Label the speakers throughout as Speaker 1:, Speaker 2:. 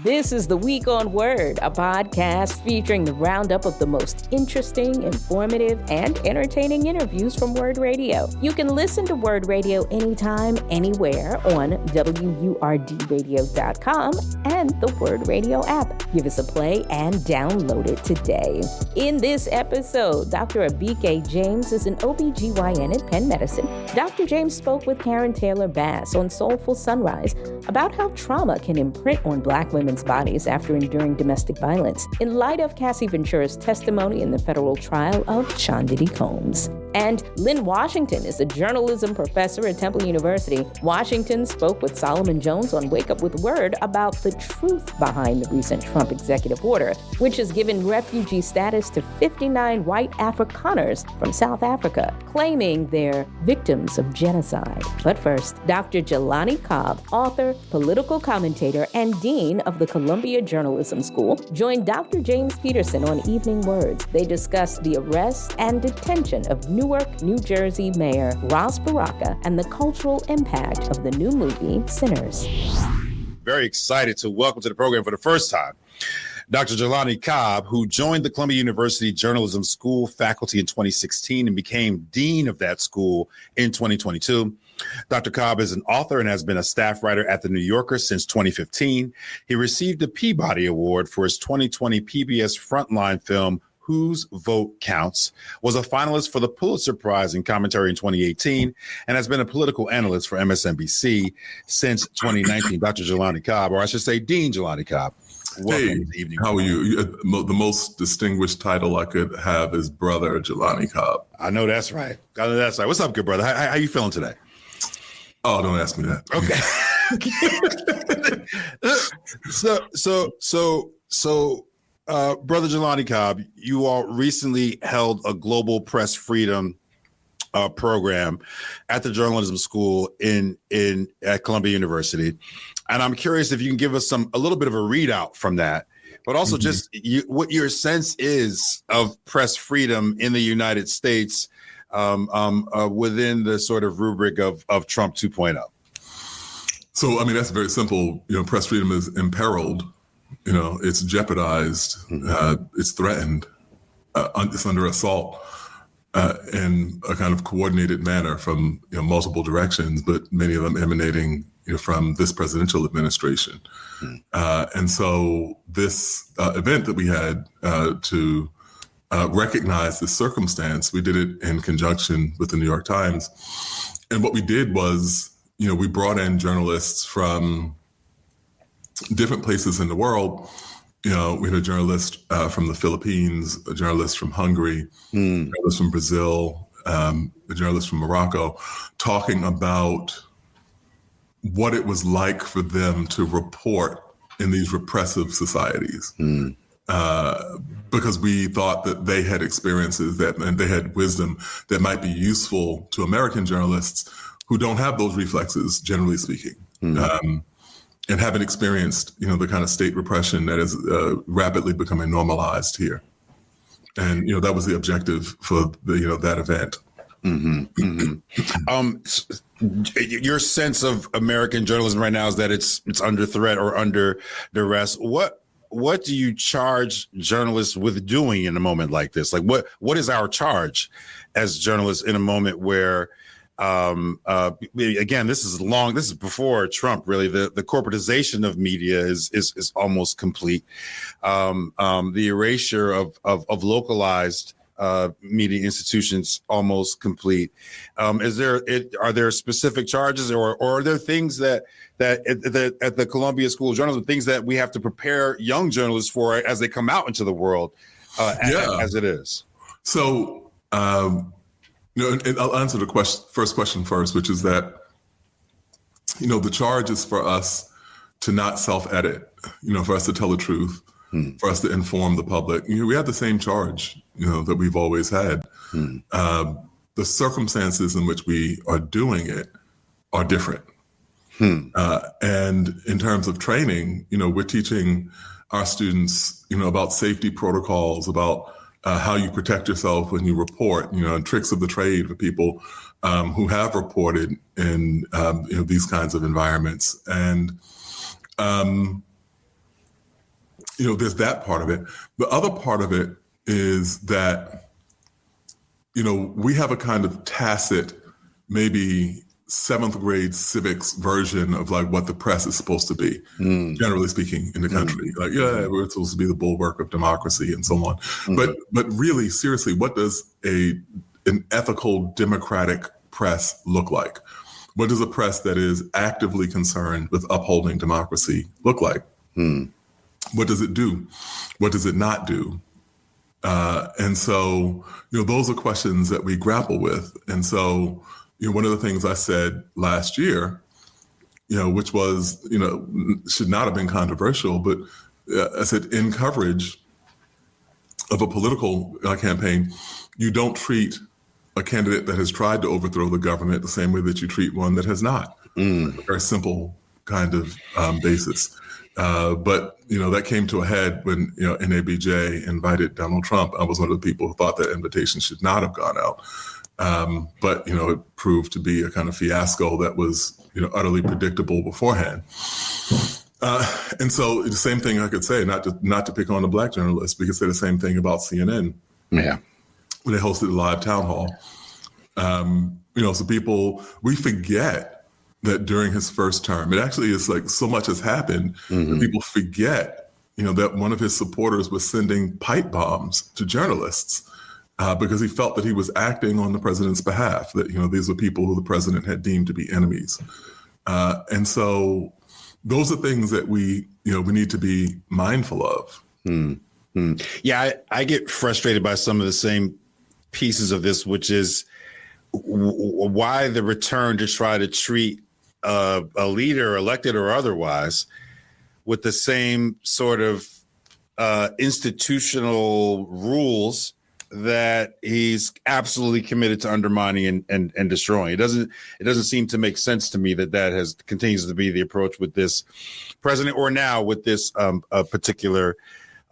Speaker 1: This is The Week on WURD, a podcast featuring the roundup of the most interesting, informative, and entertaining interviews from WURD Radio. You can listen to WURD Radio anytime, anywhere on WURDradio.com and the WURD Radio app. Give us a play and download it today. In this episode, Dr. Abike James is an OBGYN at Penn Medicine. Dr. James spoke with Karen Taylor Bass on Soulful Sunrise about how trauma can imprint on Black women's bodies after enduring domestic violence in light of Cassie Ventura's testimony in the federal trial of Diddy Combs. And Linn Washington is a journalism professor at Temple University. Washington spoke with Solomon Jones on Wake Up With WURD about the truth behind the recent Trump executive order, which has given refugee status to 59 white Afrikaners from South Africa, claiming they're victims of genocide. But first, Dr. Jelani Cobb, author, political commentator, and dean of the Columbia Journalism School, joined Dr. James Peterson on Evening WURDs. They discussed the arrest and detention of Newark, New Jersey Mayor Ras Baraka and the cultural impact of the new movie Sinners.
Speaker 2: Very excited to welcome to the program for the first time Dr. Jelani Cobb, who joined the Columbia University Journalism School faculty in 2016 and became dean of that school in 2022. Dr. Cobb is an author and has been a staff writer at The New Yorker since 2015. He received a Peabody Award for his 2020 PBS Frontline film, Whose Vote Counts, was a finalist for the Pulitzer Prize in commentary in 2018, and has been a political analyst for MSNBC since 2019. Dr. Jelani Cobb, or I should say Dean Jelani Cobb.
Speaker 3: Hey, how are you? The most distinguished title I could have is Brother Jelani Cobb.
Speaker 2: I know that's right. What's up, good brother? How you feeling today?
Speaker 3: Oh, don't ask me that.
Speaker 2: Okay. Brother Jelani Cobb, you all recently held a global press freedom program at the journalism school at Columbia University. And I'm curious if you can give us a little bit of a readout from that, but also just what your sense is of press freedom in the United States within the sort of rubric of Trump 2.0.
Speaker 3: So, I mean, that's very simple. Press freedom is imperiled. It's jeopardized. It's threatened. It's under assault in a kind of coordinated manner from multiple directions, but many of them emanating from this presidential administration. And so this event that we had to recognize this circumstance, we did it in conjunction with the New York Times. And what we did was, we brought in journalists from different places in the world. We had a journalist from the Philippines, a journalist from Hungary, a journalist from Brazil, a journalist from Morocco, talking about what it was like for them to report in these repressive societies. Because we thought that they had experiences and they had wisdom that might be useful to American journalists who don't have those reflexes, generally speaking. And haven't experienced, the kind of state repression that is rapidly becoming normalized here. And, that was the objective for that event.
Speaker 2: Your sense of American journalism right now is that it's under threat or under duress. What do you charge journalists with doing in a moment like this? Like what is our charge as journalists in a moment where again, this is before Trump, really. The corporatization of media is almost complete. The erasure of localized media institutions almost complete. Are there specific charges or are there things that at the Columbia School of Journalism, things that we have to prepare young journalists for as they come out into the world as it is? So, and I'll answer the first question first, which is that, the charge is for us to not self-edit, for us to tell the truth, for us to inform the public. We have the same charge, that we've always had. The circumstances in which we are doing it are different. And in terms of training, we're teaching our students, about safety protocols, about how you protect yourself when you report, and tricks of the trade for people who have reported in these kinds of environments. And
Speaker 3: there's that part of it. The other part of it is that, we have a kind of tacit, maybe 7th grade civics version of like what the press is supposed to be, generally speaking, in the country. Like, we're supposed to be the bulwark of democracy and so on. But really, seriously, what does an ethical democratic press look like? What does a press that is actively concerned with upholding democracy look like? What does it do? What does it not do? And so, those are questions that we grapple with. And so, one of the things I said last year, which was, should not have been controversial, but I said in coverage of a political campaign, you don't treat a candidate that has tried to overthrow the government the same way that you treat one that has not. A very simple kind of basis. But, that came to a head when, NABJ invited Donald Trump. I was one of the people who thought that invitation should not have gone out. But, it proved to be a kind of fiasco that was, utterly predictable beforehand. And so the same thing I could say, not to pick on a Black journalist, we could say the same thing about CNN.
Speaker 2: Yeah.
Speaker 3: When they hosted a live town hall. So we forget that during his first term, it actually is like so much has happened that people forget, that one of his supporters was sending pipe bombs to journalists because he felt that he was acting on the president's behalf, that, these were people who the president had deemed to be enemies. And so those are things that we need to be mindful of.
Speaker 2: Yeah, I get frustrated by some of the same pieces of this, which is why the return to try to treat a leader, elected or otherwise, with the same sort of institutional rules that he's absolutely committed to undermining and destroying. It doesn't seem to make sense to me that continues to be the approach with this president, or now with this particular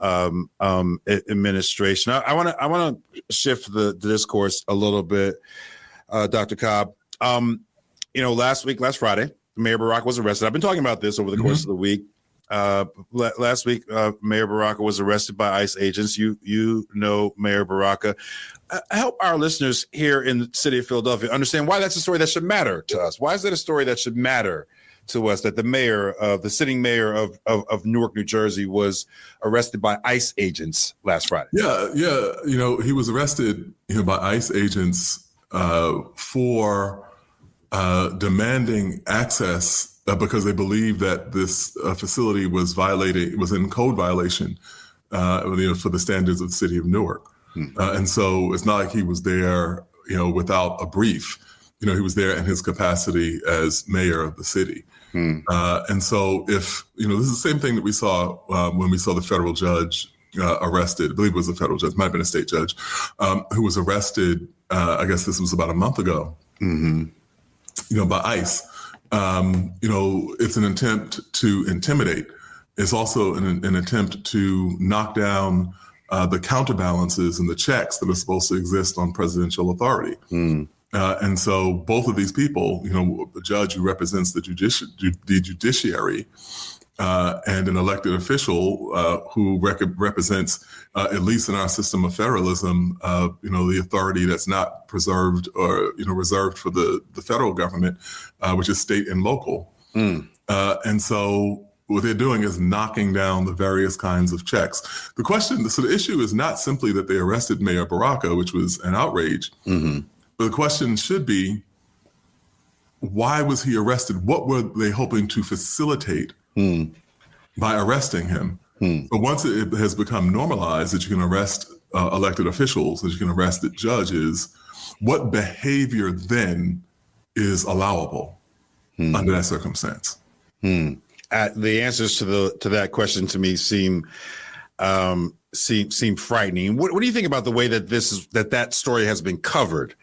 Speaker 2: administration. I want to shift the discourse a little bit, Dr. Cobb. Last Friday, Mayor Baraka was arrested. I've been talking about this over the course of the week. Last week, Mayor Baraka was arrested by ICE agents. You know Mayor Baraka. Help our listeners here in the city of Philadelphia understand why that's a story that should matter to us. Why is that a story that should matter to us, that the sitting mayor of Newark, New Jersey, was arrested by ICE agents last Friday?
Speaker 3: Yeah. He was arrested by ICE agents for demanding access because they believed that this facility was in code violation for the standards of the city of Newark. And so it's not like he was there, without a brief. He was there in his capacity as mayor of the city. And so if, this is the same thing that we saw when we saw the federal judge arrested, I believe it was a federal judge, might have been a state judge, who was arrested, I guess this was about a month ago, by ICE. It's an attempt to intimidate. It's also an attempt to knock down the counterbalances and the checks that are supposed to exist on presidential authority. And so both of these people, the judge who represents the judiciary and an elected official who represents, at least in our system of federalism, the authority that's not preserved or, reserved for the federal government, which is state and local. And so what they're doing is knocking down the various kinds of checks. So the issue is not simply that they arrested Mayor Baraka, which was an outrage. But the question should be, why was he arrested? What were they hoping to facilitate by arresting him? But once it has become normalized that you can arrest elected officials, that you can arrest the judges, what behavior then is allowable under that circumstance?
Speaker 2: The answers to that question to me seem frightening. What do you think about the way that that story has been covered?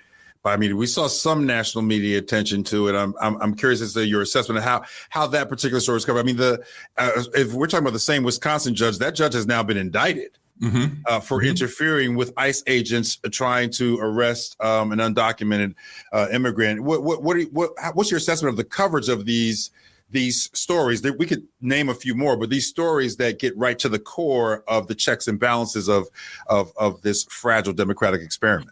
Speaker 2: We saw some national media attention to it. I'm curious as to your assessment of how that particular story was covered. If we're talking about the same Wisconsin judge, that judge has now been indicted for interfering with ICE agents trying to arrest an undocumented immigrant. What's your assessment of the coverage of these these stories that we could name a few more, but these stories that get right to the core of the checks and balances of this fragile democratic experiment.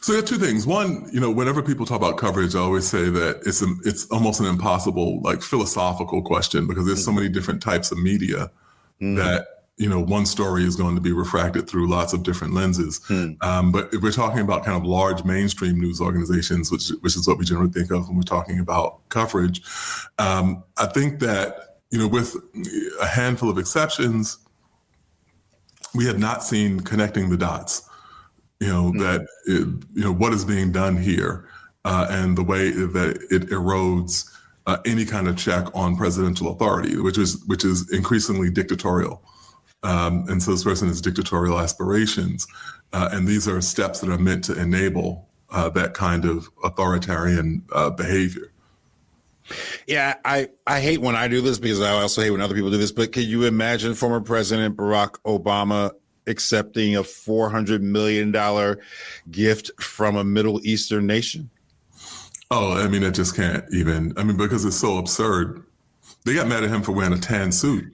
Speaker 3: So there are two things. One, whenever people talk about coverage, I always say that it's almost an impossible, like, philosophical question, because there's so many different types of media that, one story is going to be refracted through lots of different lenses. But if we're talking about kind of large mainstream news organizations, which is what we generally think of when we're talking about coverage, I think that, with a handful of exceptions, we have not seen connecting the dots. What is being done here and the way that it erodes any kind of check on presidential authority, which is increasingly dictatorial. And so this person has dictatorial aspirations. And these are steps that are meant to enable that kind of authoritarian behavior.
Speaker 2: Yeah, I hate when I do this, because I also hate when other people do this. But can you imagine former President Barack Obama accepting a $400 million gift from a Middle Eastern nation?
Speaker 3: Oh, I mean, it just can't even. I mean, because it's so absurd. They got mad at him for wearing a tan suit.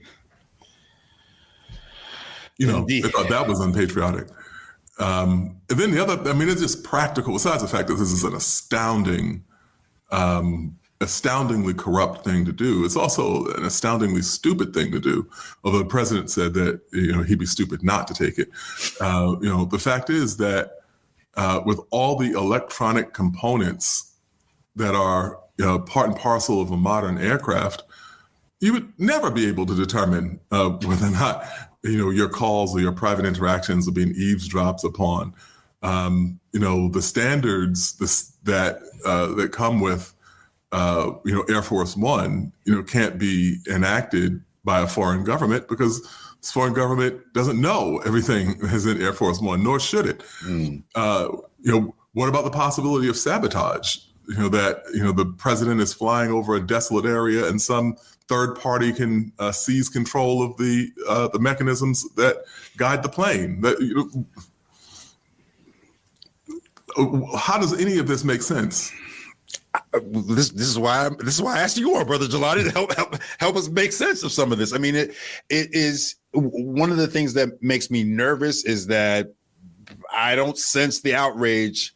Speaker 3: Indeed. They thought that was unpatriotic. And then the other, I mean, it's just practical. Besides the fact that this is an astoundingly corrupt thing to do, it's also an astoundingly stupid thing to do. Although the president said that he'd be stupid not to take it. The fact is that with all the electronic components that are part and parcel of a modern aircraft, you would never be able to determine whether or not your calls or your private interactions are being eavesdropped upon. The standards that come with Air Force One, can't be enacted by a foreign government, because this foreign government doesn't know everything that's in Air Force One, nor should it. What about the possibility of sabotage? That the president is flying over a desolate area and some third party can seize control of the mechanisms that guide the plane. How does any of this make sense?
Speaker 2: This is why I asked you, Brother Jelani, to help us make sense of some of this. I mean, it is one of the things that makes me nervous is that I don't sense the outrage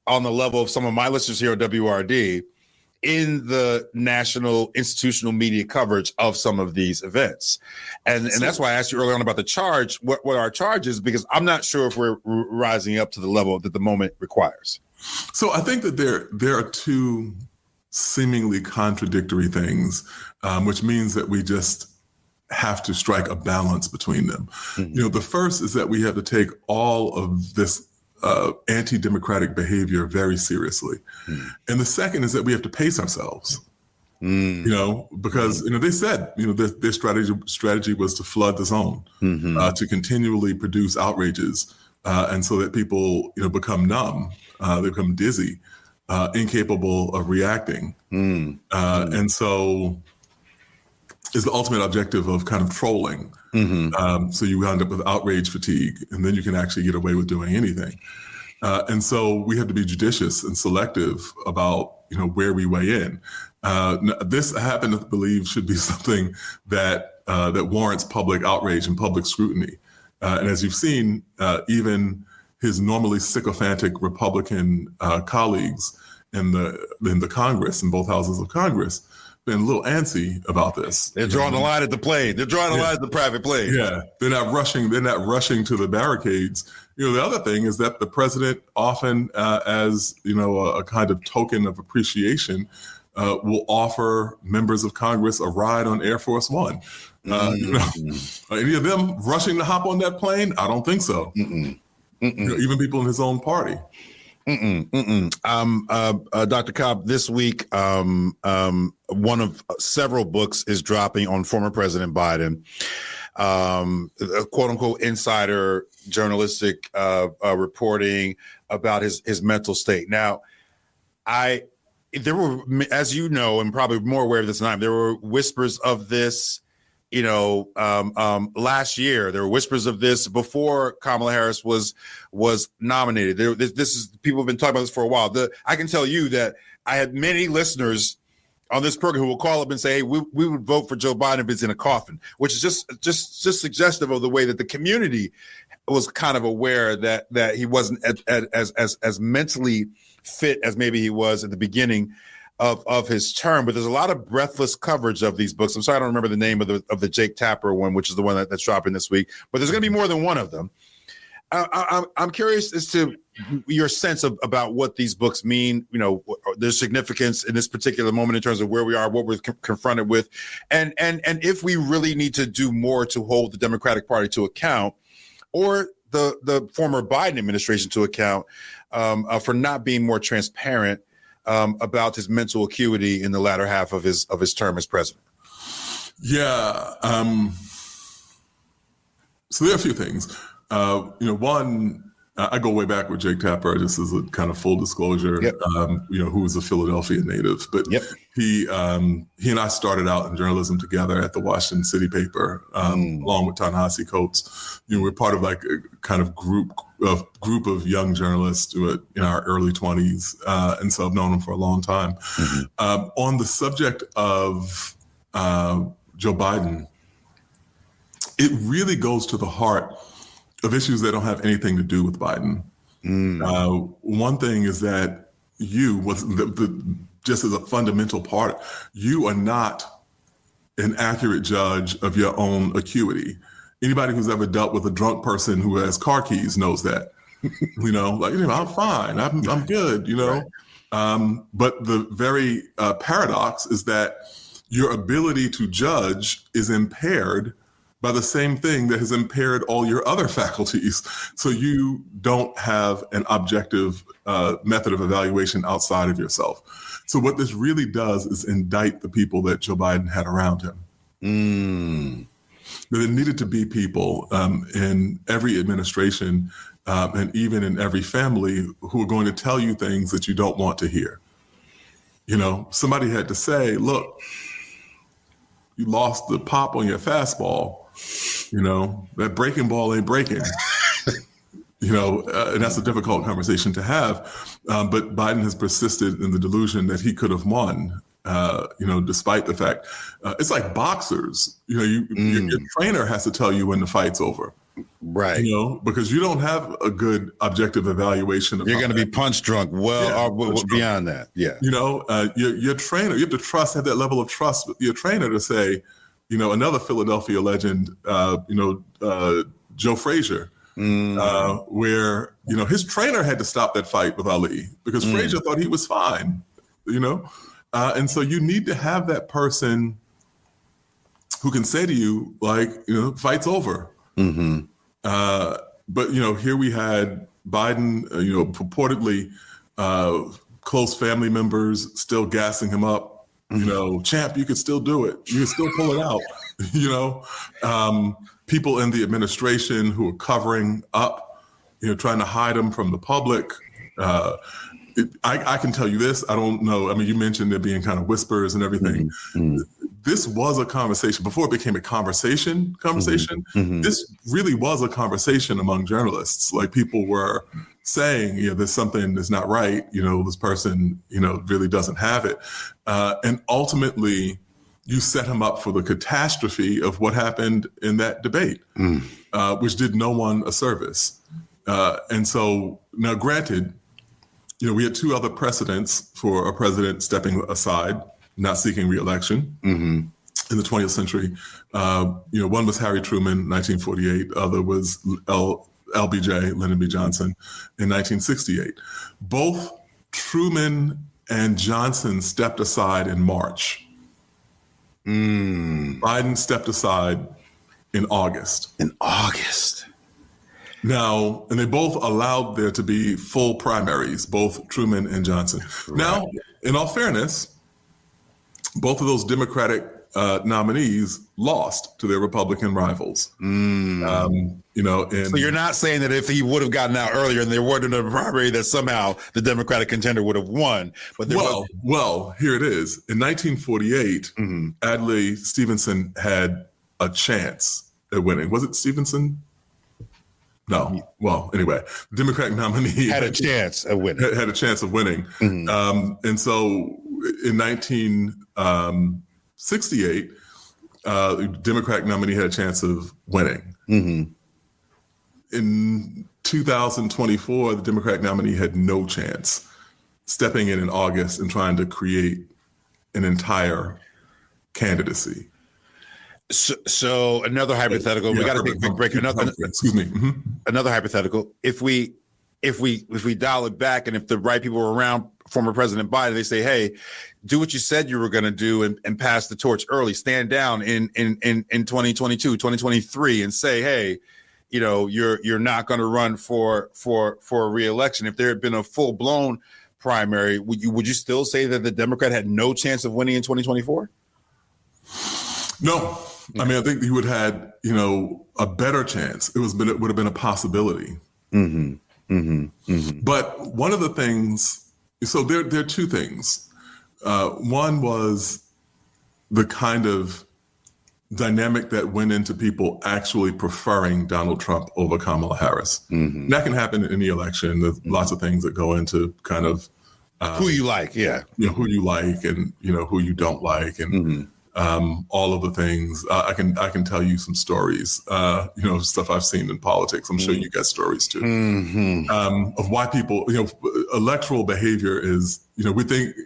Speaker 2: on the level of some of my listeners here at WRD in the national institutional media coverage of some of these events. And that's why I asked you earlier on about the charge, what our charge is, because I'm not sure if we're rising up to the level that the moment requires.
Speaker 3: So I think that there are two seemingly contradictory things, which means that we just have to strike a balance between them. The first is that we have to take all of this anti-democratic behavior very seriously. And the second is that we have to pace ourselves, because, they said, their strategy was to flood the zone, to continually produce outrages. And so that people, become numb, they become dizzy, incapable of reacting. And so is the ultimate objective of kind of trolling. So you end up with outrage fatigue, and then you can actually get away with doing anything. And so we have to be judicious and selective about, where we weigh in. This, I happen to believe, should be something that warrants public outrage and public scrutiny. And as you've seen, even his normally sycophantic Republican colleagues in the Congress, in both houses of Congress, been a little antsy about this.
Speaker 2: They're drawing the line at the plane. They're drawing the line at the private plane.
Speaker 3: Yeah, they're not rushing to the barricades. The other thing is that the president often, as a kind of token of appreciation, will offer members of Congress a ride on Air Force One. Are any of them rushing to hop on that plane? I don't think so. Even people in his own party.
Speaker 2: Dr. Cobb, this week, one of several books is dropping on former President Biden, a quote unquote insider journalistic reporting about his mental state. Now, there were, as you know, and probably more aware of this than I am, there were whispers of this, last year. There were whispers of this before Kamala Harris was nominated. People have been talking about this for a while. I can tell you that I had many listeners on this program who will call up and say, hey, we would vote for Joe Biden if it's in a coffin, which is just suggestive of the way that the community was kind of aware that he wasn't as mentally fit as maybe he was at the beginning of his term. But there's a lot of breathless coverage of these books. I'm sorry I don't remember the name of the Jake Tapper one, which is the one that's dropping this week. But there's going to be more than one of them. I'm curious as to your sense about what these books mean, their significance in this particular moment in terms of where we are, what we're confronted with, and if we really need to do more to hold the Democratic Party to account, or the former Biden administration to account for not being more transparent about his mental acuity in the latter half of his term as president.
Speaker 3: Yeah. So there are a few things. One, I go way back with Jake Tapper, just as a kind of full disclosure,
Speaker 2: yep.
Speaker 3: Who was a Philadelphia native, but
Speaker 2: yep.
Speaker 3: He and I started out in journalism together at the Washington City paper, along with Ta-Nehisi Coates. We're part of like a kind of group of young journalists who are in our early 20s. And so I've known him for a long time. Mm-hmm. On the subject of Joe Biden, it really goes to the heart of issues that don't have anything to do with Biden. One thing is that just as a fundamental part, you are not an accurate judge of your own acuity. Anybody who's ever dealt with a drunk person who has car keys knows that. I'm fine, I'm good. Right. But the very paradox is that your ability to judge is impaired by the same thing that has impaired all your other faculties. So you don't have an objective method of evaluation outside of yourself. So what this really does is indict the people that Joe Biden had around him. There needed to be people in every administration and even in every family who are going to tell you things that you don't want to hear. Somebody had to say, look, you lost the pop on your fastball. That breaking ball ain't breaking, and that's a difficult conversation to have. But Biden has persisted in the delusion that he could have won, despite the fact it's like boxers, your trainer has to tell you when the fight's over. Right. Because you don't have a good objective evaluation of. You're going to be punch drunk. Beyond that. Yeah. Your trainer, you have to have that level of trust with your trainer to say, another Philadelphia legend, Joe Frazier, where, his trainer had to stop that fight with Ali because Frazier thought he was fine, and so you need to have that person who can say to you, like, fight's over. Mm-hmm. But, here we had Biden, purportedly close family members still gassing him up. Champ, you could still do it. You can still pull it out. People in the administration who are covering up, trying to hide them from the public. I can tell you this. I don't know. I mean, you mentioned there being kind of whispers and everything. Mm-hmm. This was a conversation before it became a conversation. Mm-hmm. This really was a conversation among journalists. Like people were saying, there's something that's not right. This person, really doesn't have it. And ultimately, you set him up for the catastrophe of what happened in that debate, which did no one a service. And so now, granted, we had two other precedents for a president stepping aside, not seeking re-election in the 20th century. One was Harry Truman, 1948. Other was LBJ, Lyndon B. Johnson, in 1968. Both Truman and Johnson stepped aside in March. Biden stepped aside in August. Now, and they both allowed there to be full primaries, both Truman and Johnson. Right. Now, in all fairness, both of those Democratic nominees lost to their Republican rivals. And so you're not saying that if he would have gotten out earlier and there wasn't a primary that somehow the Democratic contender would have won. But well, here it is. In 1948, Adlai Stevenson had a chance at winning. Was it Stevenson? No. Well, anyway, the Democratic nominee
Speaker 2: had a chance of winning.
Speaker 3: Had a chance of winning. And so in 1968, the Democratic nominee had a chance of winning. In 2024, the Democratic nominee had no chance, stepping in August and trying to create an entire candidacy.
Speaker 2: So another hypothetical. We got to take a quick break.
Speaker 3: Excuse me.
Speaker 2: Another hypothetical. If we dial it back, and if the right people were around former President Biden, they say, "Hey, do what you said you were going to do, and pass the torch early. Stand down in 2022, 2023, and say, hey, you know, you're not going to run for a re-election." If there had been a full blown primary, would you still say that the Democrat had no chance of winning in 2024?
Speaker 3: No. I mean, I think he would have had, a better chance. It would have been a possibility. But one of the things, so there are two things. One was the kind of dynamic that went into people actually preferring Donald Trump over Kamala Harris. That can happen in any election. There's lots of things that go into kind of
Speaker 2: who you like,
Speaker 3: who you like, and who you don't like, and all of the things. I can tell you some stories, stuff I've seen in politics. I'm sure you got stories too, of why people, electoral behavior is, we think,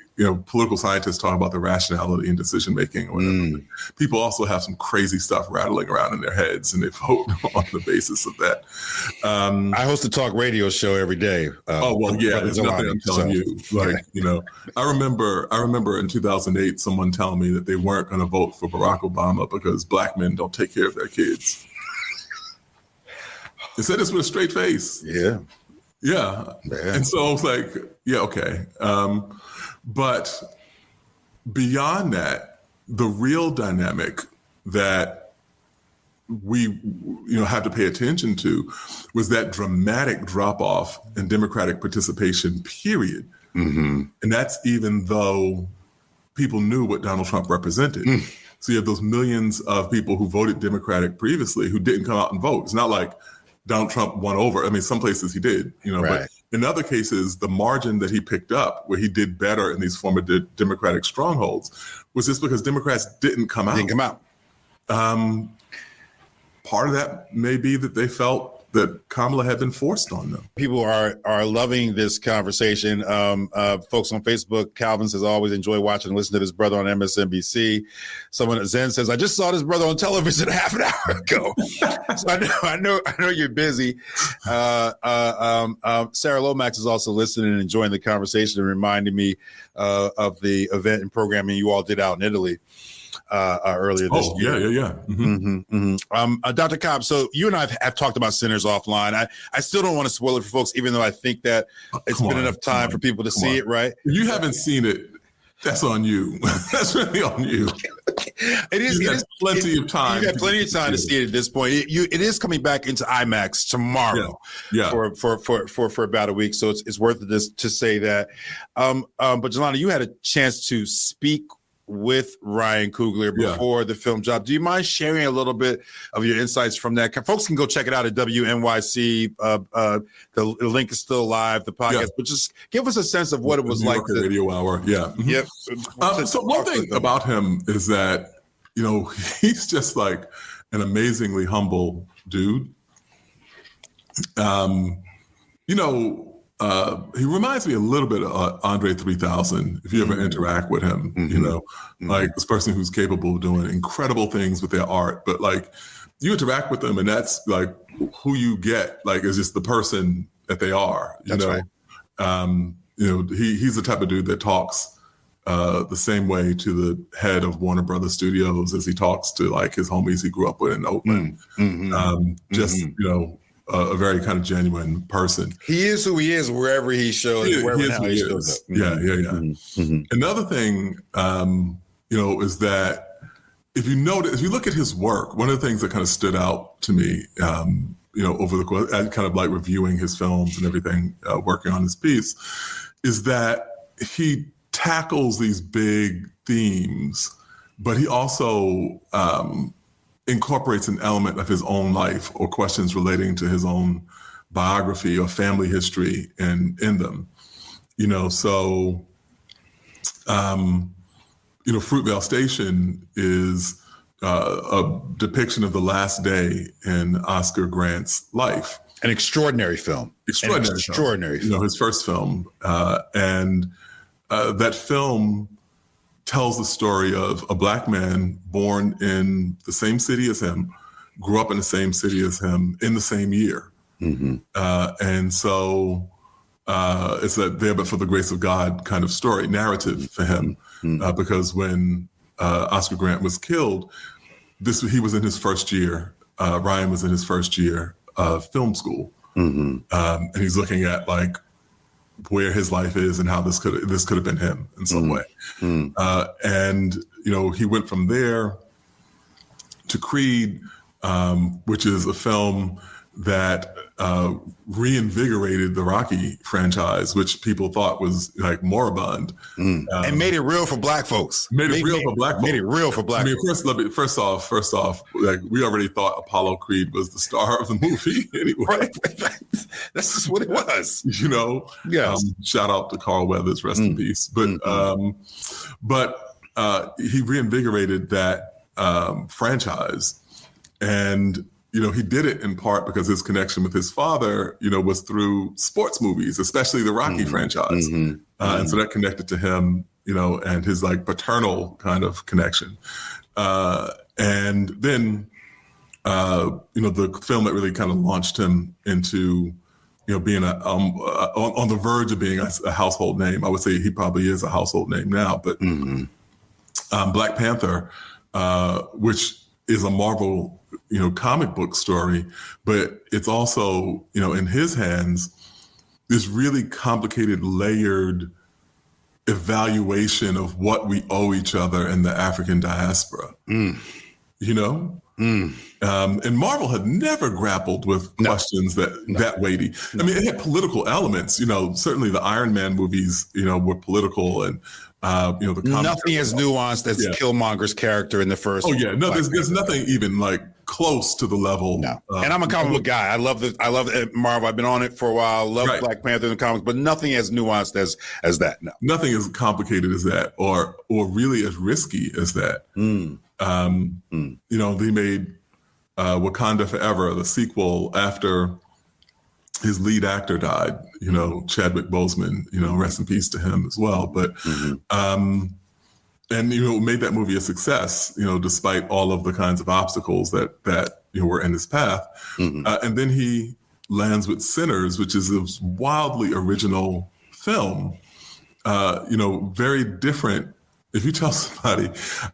Speaker 3: political scientists talk about the rationality and decision making or whatever. People also have some crazy stuff rattling around in their heads, and they vote on the basis of that.
Speaker 2: I host a talk radio show every day.
Speaker 3: There's nothing I'm telling you. I remember in 2008, someone telling me that they weren't going to vote for Barack Obama because Black men don't take care of their kids. They said this with a straight face.
Speaker 2: Yeah.
Speaker 3: And so I was like, yeah, okay. But beyond that, the real dynamic that we, have to pay attention to was that dramatic drop off in Democratic participation, period. And that's even though people knew what Donald Trump represented. So you have those millions of people who voted Democratic previously who didn't come out and vote. It's not like Donald Trump won over. I mean, some places he did,
Speaker 2: right.
Speaker 3: But in other cases, the margin that he picked up where he did better in these former Democratic strongholds was just because Democrats didn't come out. Part of that may be that they felt that Kamala had been forced on them.
Speaker 2: People are loving this conversation. Folks on Facebook, Calvin says, always enjoy watching and listening to this brother on MSNBC. Someone at Zen says, I just saw this brother on television half an hour ago. So I know you're busy. Sarah Lomax is also listening and enjoying the conversation and reminding me of the event and programming you all did out in Italy earlier this year.
Speaker 3: Yeah.
Speaker 2: Dr. Cobb, so you and I have talked about Sinners offline. I still don't want to spoil it for folks, even though I think that it's been enough time for people to see it, right?
Speaker 3: If you haven't seen it, that's on you. That's really on you.
Speaker 2: It is.
Speaker 3: You have plenty of time.
Speaker 2: You have plenty of time to see it at this point. It is coming back into IMAX tomorrow.
Speaker 3: Yeah.
Speaker 2: For about a week. So it's worth it to say that. But Jelani, you had a chance to speak with Ryan Coogler before the film dropped. Do you mind sharing a little bit of your insights from that? Folks can go check it out at WNYC. The link is still live, the podcast, but just give us a sense of what it was like.
Speaker 3: The radio hour. Yeah.
Speaker 2: Yep.
Speaker 3: So one thing about him is that, he's just like an amazingly humble dude. He reminds me a little bit of Andre 3000, if you ever interact with him, like this person who's capable of doing incredible things with their art, but like you interact with them and that's like who you get, like is just the person that they are,
Speaker 2: That's right.
Speaker 3: He's the type of dude that talks the same way to the head of Warner Brothers Studios as he talks to like his homies he grew up with in Oakland. A very kind of genuine person.
Speaker 2: He is who he is wherever he shows.
Speaker 3: He shows up. Yeah. Another thing, is that if you look at his work, one of the things that kind of stood out to me, over the course, kind of like reviewing his films and everything, working on his piece, is that he tackles these big themes, but he also incorporates an element of his own life or questions relating to his own biography or family history in them. So, Fruitvale Station is a depiction of the last day in Oscar Grant's life.
Speaker 2: An extraordinary film. Extraordinary film.
Speaker 3: His first film. And that film tells the story of a Black man born in the same city as him, grew up in the same city as him in the same year. Mm-hmm. And so it's a there but for the grace of God kind of narrative for him. Mm-hmm. Because when Oscar Grant was killed, he was in his first year. Ryan was in his first year of film school. Mm-hmm. And he's looking at like where his life is and how this could have been him in some way. Mm-hmm. And he went from there to Creed, which is a film that reinvigorated the Rocky franchise, which people thought was like moribund.
Speaker 2: And made it real for Black folks.
Speaker 3: Made it real for Black folks. First off, like we already thought Apollo Creed was the star of the movie anyway.
Speaker 2: Right. That's just what it was.
Speaker 3: Yes. Shout out to Carl Weathers, rest in peace. But he reinvigorated that franchise, and he did it in part because his connection with his father, was through sports movies, especially the Rocky franchise. Mm-hmm. And so that connected to him, and his like paternal kind of connection. And then, the film that really kind of launched him into, being on the verge of being a household name. I would say he probably is a household name now, but Black Panther, which is a Marvel comic book story, but it's also, in his hands, this really complicated, layered evaluation of what we owe each other in the African diaspora. And Marvel had never grappled with questions that weighty. I mean, it had political elements, certainly the Iron Man movies, were political, and the
Speaker 2: nothing as nuanced as Killmonger's character in the first.
Speaker 3: Oh yeah, no, there's nothing even like close to the level.
Speaker 2: No, and I'm a comic book guy. I love Marvel. I've been on it for a while. Love Black Panther in the comics, but nothing as nuanced as that. No,
Speaker 3: nothing as complicated as that, or really as risky as that. They made Wakanda Forever, the sequel after his lead actor died, Chadwick Boseman, rest in peace to him as well. But, made that movie a success, despite all of the kinds of obstacles that were in his path. And then he lands with Sinners, which is a wildly original film, very different. If you tell somebody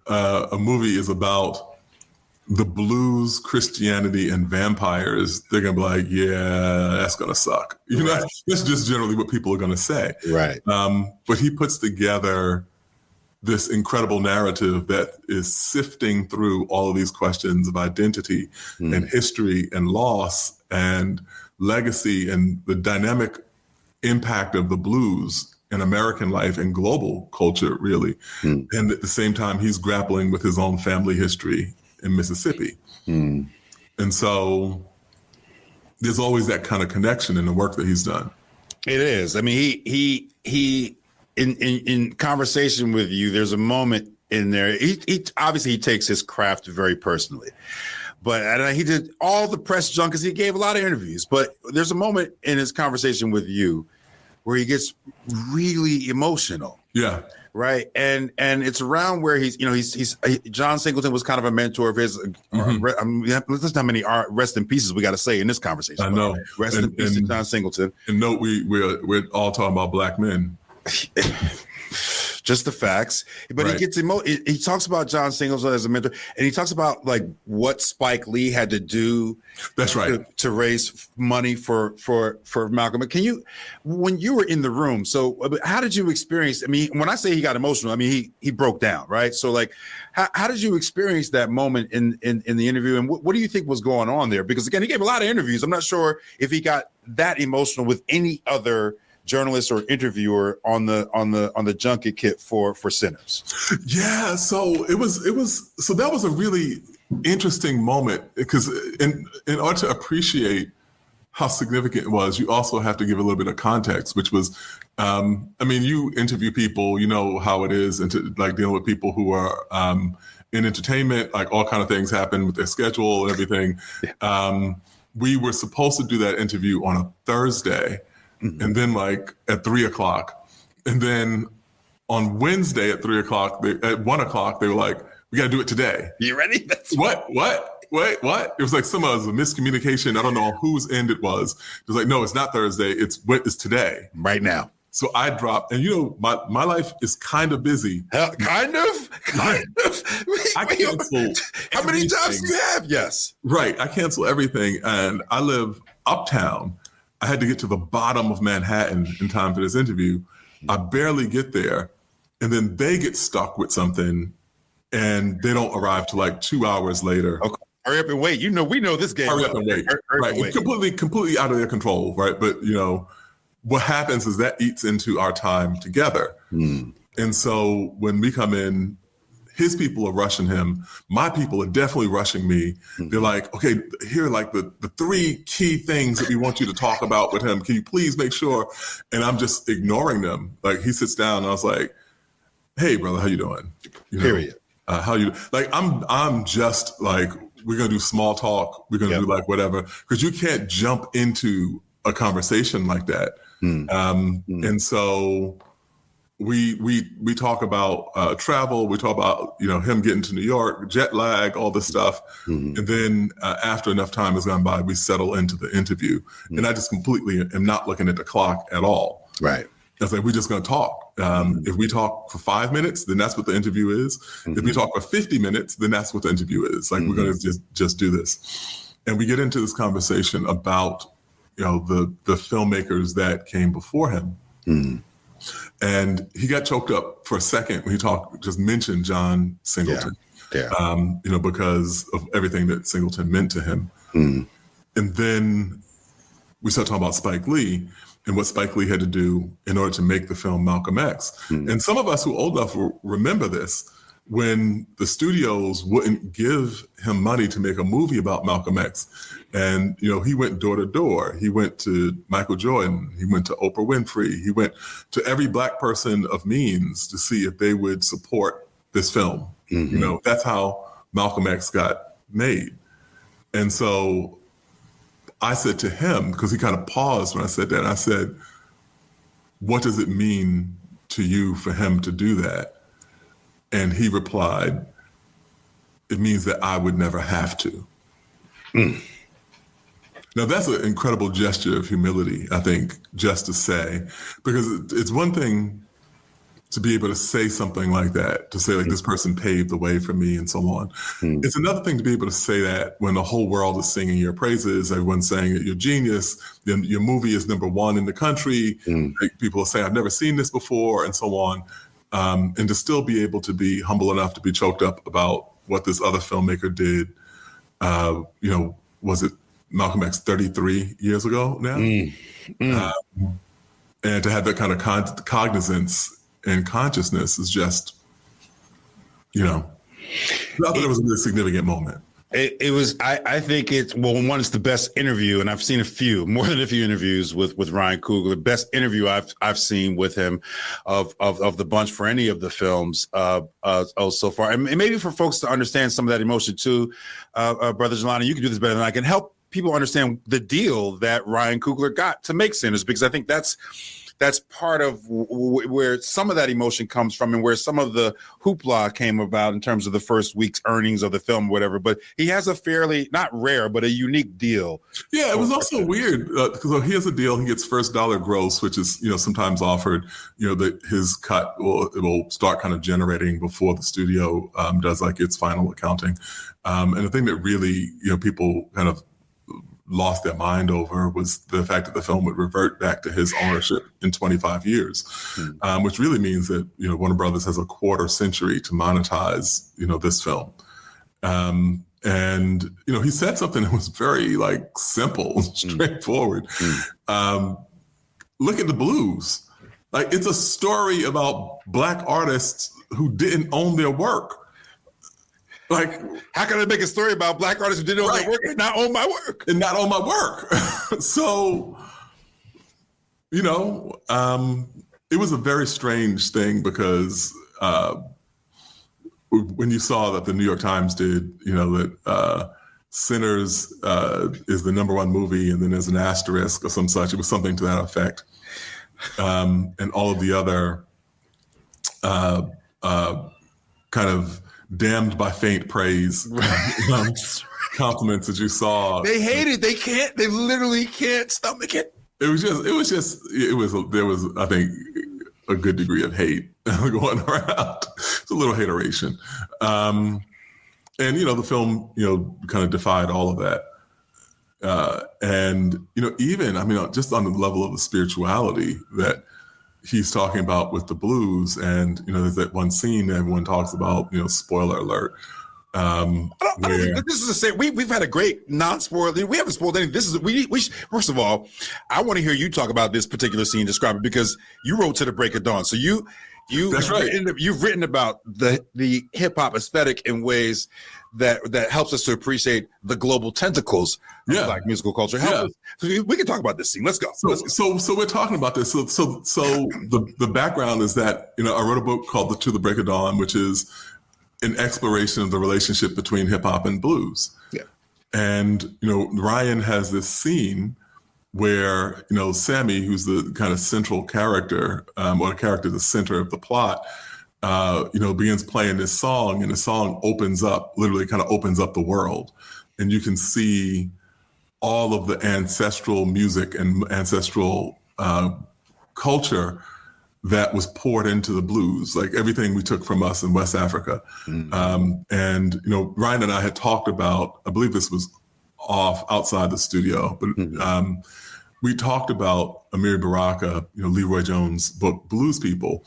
Speaker 3: a movie is about the blues, Christianity, and vampires, they're going to be like, yeah, that's going to suck. That's just generally what people are going to say.
Speaker 2: Right.
Speaker 3: But he puts together this incredible narrative that is sifting through all of these questions of identity and history and loss and legacy and the dynamic impact of the blues in American life and global culture, really. And at the same time, he's grappling with his own family history in Mississippi. And so there's always that kind of connection in the work that he's done.
Speaker 2: It is. I mean, he in conversation with you, there's a moment in there. He obviously takes his craft very personally, but he did all the press junkets. He gave a lot of interviews, but there's a moment in his conversation with you where he gets really emotional.
Speaker 3: Yeah.
Speaker 2: Right. And it's around where he's John Singleton was kind of a mentor of his. Listen how many rest in pieces we got to say in this conversation.
Speaker 3: I know.
Speaker 2: Rest in peace to John Singleton.
Speaker 3: And note, we're all talking about Black men.
Speaker 2: Just the facts. But he gets he talks about John Singleton as a mentor, and he talks about like what Spike Lee had to do.
Speaker 3: That's right.
Speaker 2: To raise money for Malcolm. But when you were in the room, so how did you experience? I mean, when I say he got emotional, I mean he broke down, right? So like, how did you experience that moment in the interview, and what do you think was going on there? Because again, he gave a lot of interviews. I'm not sure if he got that emotional with any other journalist or interviewer on the junket kit for Sinners.
Speaker 3: Yeah, so that was a really interesting moment, because in order to appreciate how significant it was, you also have to give a little bit of context, which was, you interview people, you know how it is, and like dealing with people who are in entertainment, like all kind of things happen with their schedule and everything. Yeah. We were supposed to do that interview on a Thursday, and then like at 3:00, and then on Wednesday at 3:00, at 1:00, they were like, "We got to do it today."
Speaker 2: You ready? That's
Speaker 3: what? Wait, what? It was like some of a miscommunication. I don't know on whose end it was. It was like, no, it's not Thursday. It's today.
Speaker 2: Right now.
Speaker 3: So I dropped, and my life is kind of busy.
Speaker 2: Kind of?
Speaker 3: I cancel.
Speaker 2: How many jobs do you have? Yes.
Speaker 3: Right. I cancel everything. And I live uptown. I had to get to the bottom of Manhattan in time for this interview. I barely get there. And then they get stuck with something, and they don't arrive till like 2 hours later.
Speaker 2: Okay. Hurry up and wait. We know this game.
Speaker 3: Hurry up and wait. Right. It's completely out of their control, right? But, what happens is that eats into our time together. And so when we come in, his people are rushing him. My people are definitely rushing me. They're like, okay, here are like the 3 key things that we want you to talk about with him. Can you please make sure? And I'm just ignoring them. Like, he sits down and I was like, hey, brother, how you doing?
Speaker 2: Period.
Speaker 3: How you, like, I'm just like, we're going to do small talk. We're going to do like whatever, because you can't jump into a conversation like that. And so we talk about travel. We talk about, him getting to New York, jet lag, all this stuff. And then after enough time has gone by, we settle into the interview. And I just completely am not looking at the clock at all.
Speaker 2: Right.
Speaker 3: I was like, we're just going to talk. If we talk for 5 minutes, then that's what the interview is. If we talk for 50 minutes, then that's what the interview is. Like, we're going to just do this. And we get into this conversation about, the filmmakers that came before him. And he got choked up for a second when he just mentioned John Singleton, because of everything that Singleton meant to him. And then we started talking about Spike Lee and what Spike Lee had to do in order to make the film Malcolm X. And some of us who are old enough will remember this, when the studios wouldn't give him money to make a movie about Malcolm X. And, he went door to door. He went to Michael Jordan. He went to Oprah Winfrey. He went to every Black person of means to see if they would support this film. That's how Malcolm X got made. And so I said to him, because he kind of paused when I said that, I said, what does it mean to you for him to do that? And he replied, it means that I would never have to. Now, that's an incredible gesture of humility, I think, just to say, because it's one thing to be able to say something like that, to say, like, this person paved the way for me and so on. It's another thing to be able to say that when the whole world is singing your praises, everyone's saying that you're genius, then your movie is #1 in the country, people are saying, I've never seen this before, and so on. And to still be able to be humble enough to be choked up about what this other filmmaker did, was it Malcolm X 33 years ago now? And to have that kind of cognizance and consciousness is just, I thought it was a really significant moment.
Speaker 2: It was, I think one, it's the best interview, and I've seen more than a few interviews with Ryan Coogler. The best interview I've seen with him of the bunch for any of the films so far. And maybe for folks to understand some of that emotion too, Brother Jelani, you can do this better than I can. Help people understand the deal that Ryan Coogler got to make Sinners, because I think that's part of where some of that emotion comes from and where some of the hoopla came about in terms of the first week's earnings of the film, whatever. But he has a fairly, not rare, but a unique deal.
Speaker 3: Yeah, it was also weird because he has a deal. He gets first dollar gross, which is, sometimes offered, that his cut will start kind of generating before the studio does like its final accounting. And the thing that really, people kind of lost their mind over was the fact that the film would revert back to his ownership in 25 years, which really means that, Warner Brothers has a quarter century to monetize, this film. And, he said something that was very simple, straightforward. Look at the blues. It's a story about Black artists who didn't own their work. Like,
Speaker 2: how can I make a story about Black artists who didn't own their work and not own my work?
Speaker 3: And not own my work. So, you know, it was a very strange thing because when you saw that the New York Times did, you know, that Sinners is the #1 movie, and then there's an asterisk or some such. It was something to that effect. And all of the other kind of damned by faint praise compliments that you saw.
Speaker 2: They hate it. They literally can't stomach it.
Speaker 3: There was, I think, a good degree of hate going around. It's a little hateration. And, you know, the film, you know, kind of defied all of that. And, you know, even, I mean, just on the level of the spirituality that he's talking about with the blues. And, you know, there's that one scene that everyone talks about, you know, spoiler alert.
Speaker 2: This is the same. We've had a great non-spoiler. We haven't spoiled anything. This is we first of all, I want to hear you talk about this particular scene, describe it, because you wrote To the Break of Dawn. So
Speaker 3: That's right.
Speaker 2: You've written about the hip hop aesthetic in ways that helps us to appreciate the global tentacles of Black musical culture. We can talk about this scene. Let's go.
Speaker 3: So we're talking about this. So the background is that, you know, I wrote a book called To the Break of Dawn, which is an exploration of the relationship between hip hop and blues.
Speaker 2: Yeah.
Speaker 3: And, you know, Ryan has this scene where, you know, Sammy, who's the kind of central character, or the character at the center of the plot, you know, begins playing this song, and the song literally kind of opens up the world. And you can see all of the ancestral music and ancestral culture that was poured into the blues, like everything we took from us in West Africa. And, you know, Ryan and I had talked about, I believe this was outside the studio, but we talked about Amiri Baraka, you know, Leroy Jones' book, Blues People.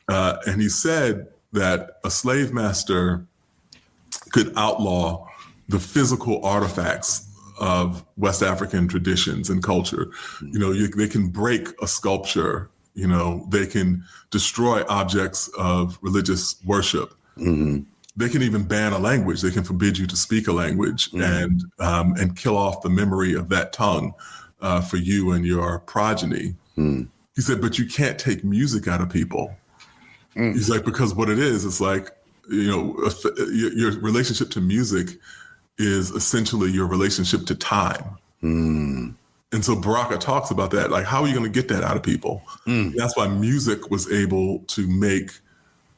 Speaker 3: And he said that a slave master could outlaw the physical artifacts of West African traditions and culture. You know, they can break a sculpture. You know, they can destroy objects of religious worship. They can even ban a language. They can forbid you to speak a language and kill off the memory of that tongue for you and your progeny. He said, but you can't take music out of people. He's like, because what it is, it's like, you know, your relationship to music is essentially your relationship to time. And so Baraka talks about that, like, how are you going to get that out of people? That's why music was able to make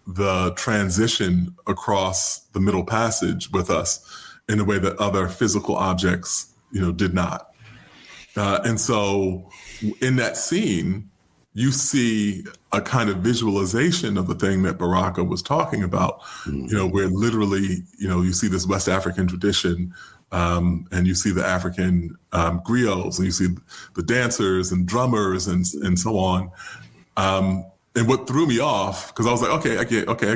Speaker 3: the transition across the Middle Passage with us in a way that other physical objects, you know, did not. And so in that scene, you see a kind of visualization of the thing that Baraka was talking about, you know, where literally, you know, you see this West African tradition, and you see the African griots, and you see the dancers and drummers and so on. And what threw me off, because I was like, okay, I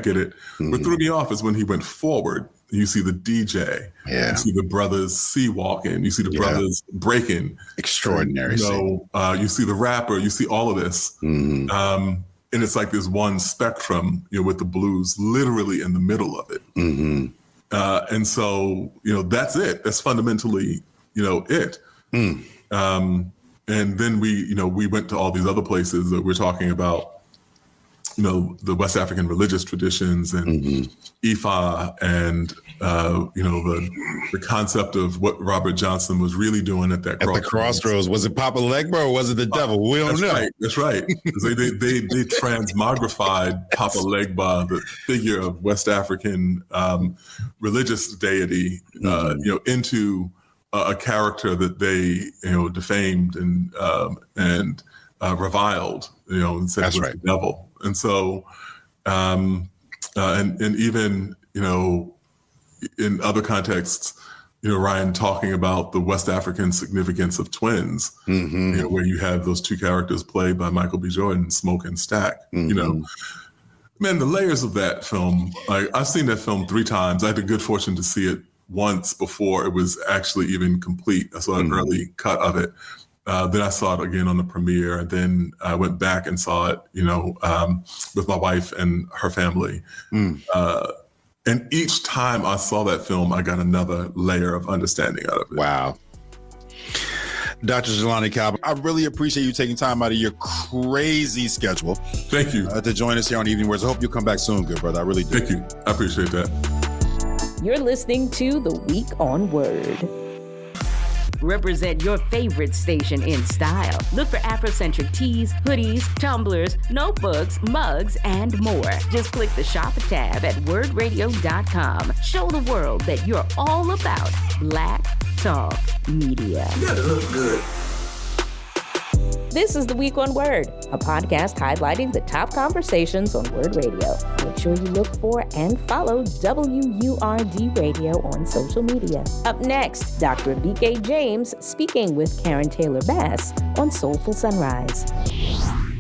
Speaker 3: get it. What threw me off is when he went forward. You see the DJ, you see the brothers sea-walking, you see the brothers breaking.
Speaker 2: Extraordinary.
Speaker 3: You know, you see the rapper, you see all of this. And it's like this one spectrum, you know, with the blues literally in the middle of it. And so, you know, that's it. That's fundamentally, you know, it. And then we went to all these other places that we're talking about, you know, the West African religious traditions and Ifa and, you know, the concept of what Robert Johnson was really doing at that crossroads.
Speaker 2: At the crossroads. Was it Papa Legba or was it the devil? We don't know.
Speaker 3: Right. That's right. They transmogrified Papa Legba, the figure of West African religious deity, you know, into a character that they, you know, defamed and reviled, you know, and said was the devil. And so, and even, you know, in other contexts, you know, Ryan talking about the West African significance of twins, you know, where you have those two characters played by Michael B. Jordan, Smoke and Stack, you know. Man, the layers of that film, I've seen that film 3 times. I had the good fortune to see it once before it was actually even complete. I saw an early cut of it. Then I saw it again on the premiere, and then I went back and saw it, you know, with my wife and her family. And each time I saw that film, I got another layer of understanding out of it.
Speaker 2: Wow. Dr. Jelani Cobb, I really appreciate you taking time out of your crazy schedule.
Speaker 3: Thank you.
Speaker 2: To join us here on Evening WURDs. I hope you'll come back soon, good brother. I really do.
Speaker 3: Thank you. I appreciate that.
Speaker 1: You're listening to The Week on WURD. Represent your favorite station in style. Look for Afrocentric tees, hoodies, tumblers, notebooks, mugs, and more. Just click the shop tab at wordradio.com. Show the world that you're all about Black Talk Media.
Speaker 4: You gotta look good.
Speaker 1: This is The Week on WURD, a podcast highlighting the top conversations on WURD Radio. Make sure you look for and follow WURD Radio on social media. Up next, Dr. Abike James speaking with Karen Taylor Bass on Soulful Sunrise.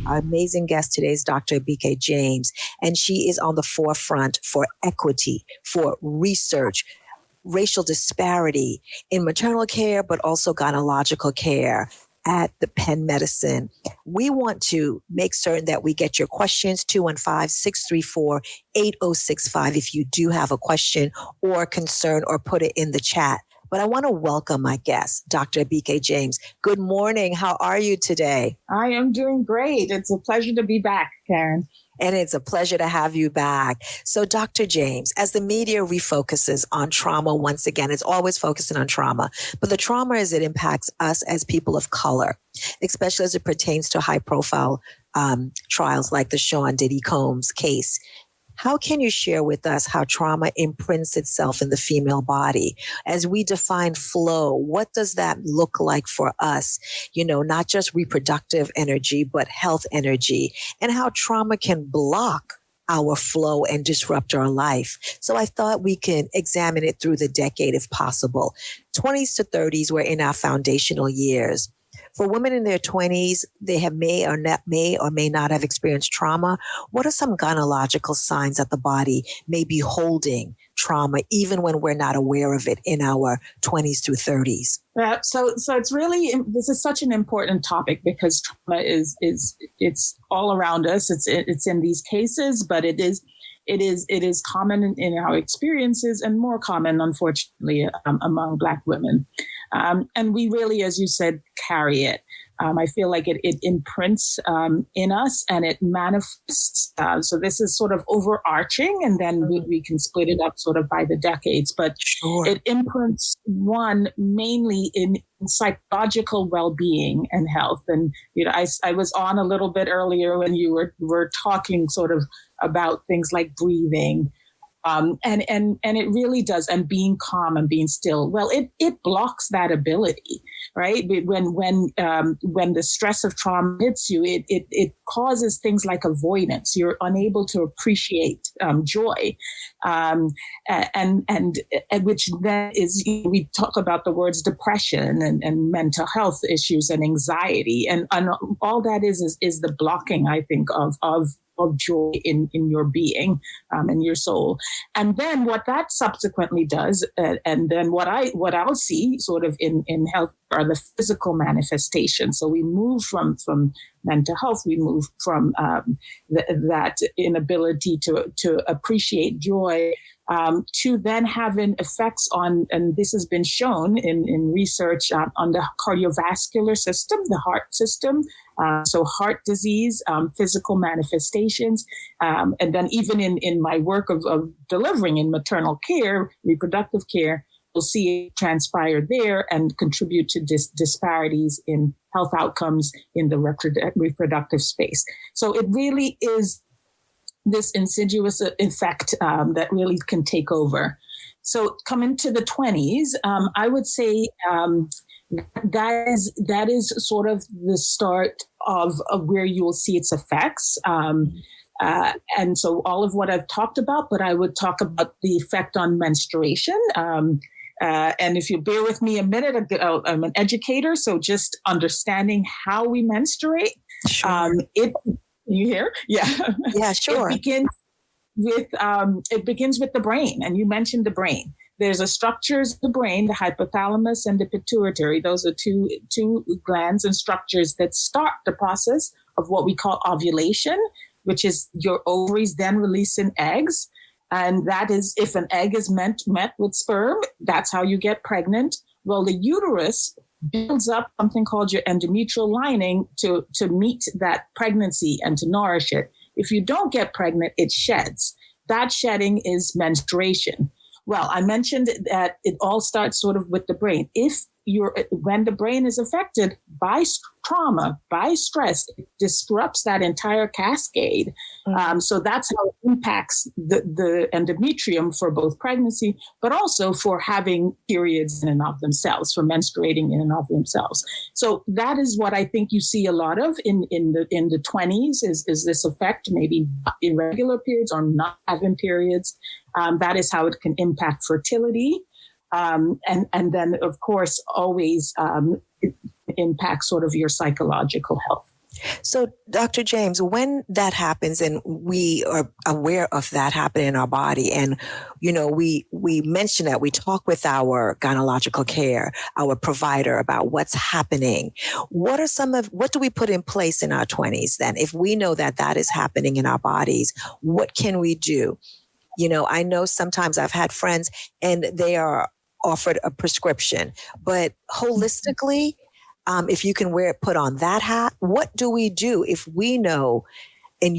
Speaker 4: Our amazing guest today is Dr. Abike James, and she is on the forefront for equity, for research, racial disparity in maternal care, but also gynecological care at the Penn Medicine. We want to make certain that we get your questions, 215-634-8065, if you do have a question or concern, or put it in the chat. But I want to welcome my guest, Dr. Abike James. Good morning. How are you today?
Speaker 5: I am doing great. It's a pleasure to be back, Karen.
Speaker 4: And it's a pleasure to have you back. So, Dr. James, as the media refocuses on trauma once again, it's always focusing on trauma, but the trauma as it impacts us as people of color, especially as it pertains to high-profile trials like the Sean Diddy Combs case. How can you share with us how trauma imprints itself in the female body? As we define flow, what does that look like for us? You know, not just reproductive energy, but health energy, and how trauma can block our flow and disrupt our life. So I thought we can examine it through the decade if possible. 20s to 30s, we're in our foundational years. For women in their 20s, they have may or may not have experienced trauma. What are some gynecological signs that the body may be holding trauma, even when we're not aware of it in our 20s through 30s?
Speaker 5: So it's really, this is such an important topic because trauma it's all around us. It's in these cases, but it is common in our experiences and more common, unfortunately, among Black women. And we really, as you said, carry it. I feel like it imprints in us and it manifests. So this is sort of overarching, and then we can split it up sort of by the decades. But
Speaker 4: Sure.
Speaker 5: It imprints mainly in psychological well-being and health. And you know, I was on a little bit earlier when you were talking sort of about things like breathing. And it really does, and being calm and being still. Well, it blocks that ability, right? When the stress of trauma hits you, it causes things like avoidance. You're unable to appreciate joy, and which then is, we talk about the words depression and mental health issues and anxiety, and all that is the blocking, I think, of joy in your being and your soul. And then what that subsequently does, and then what I'll see sort of in health are the physical manifestations. So we move from mental health, we move from that inability to appreciate joy to then having effects on, and this has been shown in research on the cardiovascular system, the heart system, so heart disease, physical manifestations, and then even in my work of delivering in maternal care, reproductive care, we'll see it transpire there and contribute to disparities in health outcomes in the reproductive space. So it really is this insidious effect that really can take over. So coming to the 20s, I would say that is sort of the start of where you will see its effects. And so all of what I've talked about, but I would talk about the effect on menstruation. And if you bear with me a minute, I'm an educator, so just understanding how we menstruate.
Speaker 4: Sure.
Speaker 5: You hear? Yeah.
Speaker 4: Yeah, sure.
Speaker 5: It begins with the brain, and you mentioned the brain. There's a structures of the brain, the hypothalamus and the pituitary. Those are two glands and structures that start the process of what we call ovulation, which is your ovaries then releasing eggs. And that is, if an egg is met with sperm, that's how you get pregnant. Well, the uterus builds up something called your endometrial lining to meet that pregnancy and to nourish it. If you don't get pregnant, it sheds. That shedding is menstruation. Well, I mentioned that it all starts sort of with the brain. When the brain is affected by trauma, by stress, it disrupts that entire cascade. So that's how it impacts the endometrium for both pregnancy, but also for having periods in and of themselves, for menstruating in and of themselves. So that is what I think you see a lot of in the 20s is this effect, maybe irregular periods or not having periods. That is how it can impact fertility. And then, of course, always it impacts sort of your psychological health.
Speaker 4: So, Dr. James, when that happens and we are aware of that happening in our body, and, we mention that, we talk with our gynecological care, our provider about what's happening. What do we put in place in our 20s then? If we know that is happening in our bodies, what can we do? I know sometimes I've had friends and they are offered a prescription, but holistically, if you can put on that hat, what do we do if we know and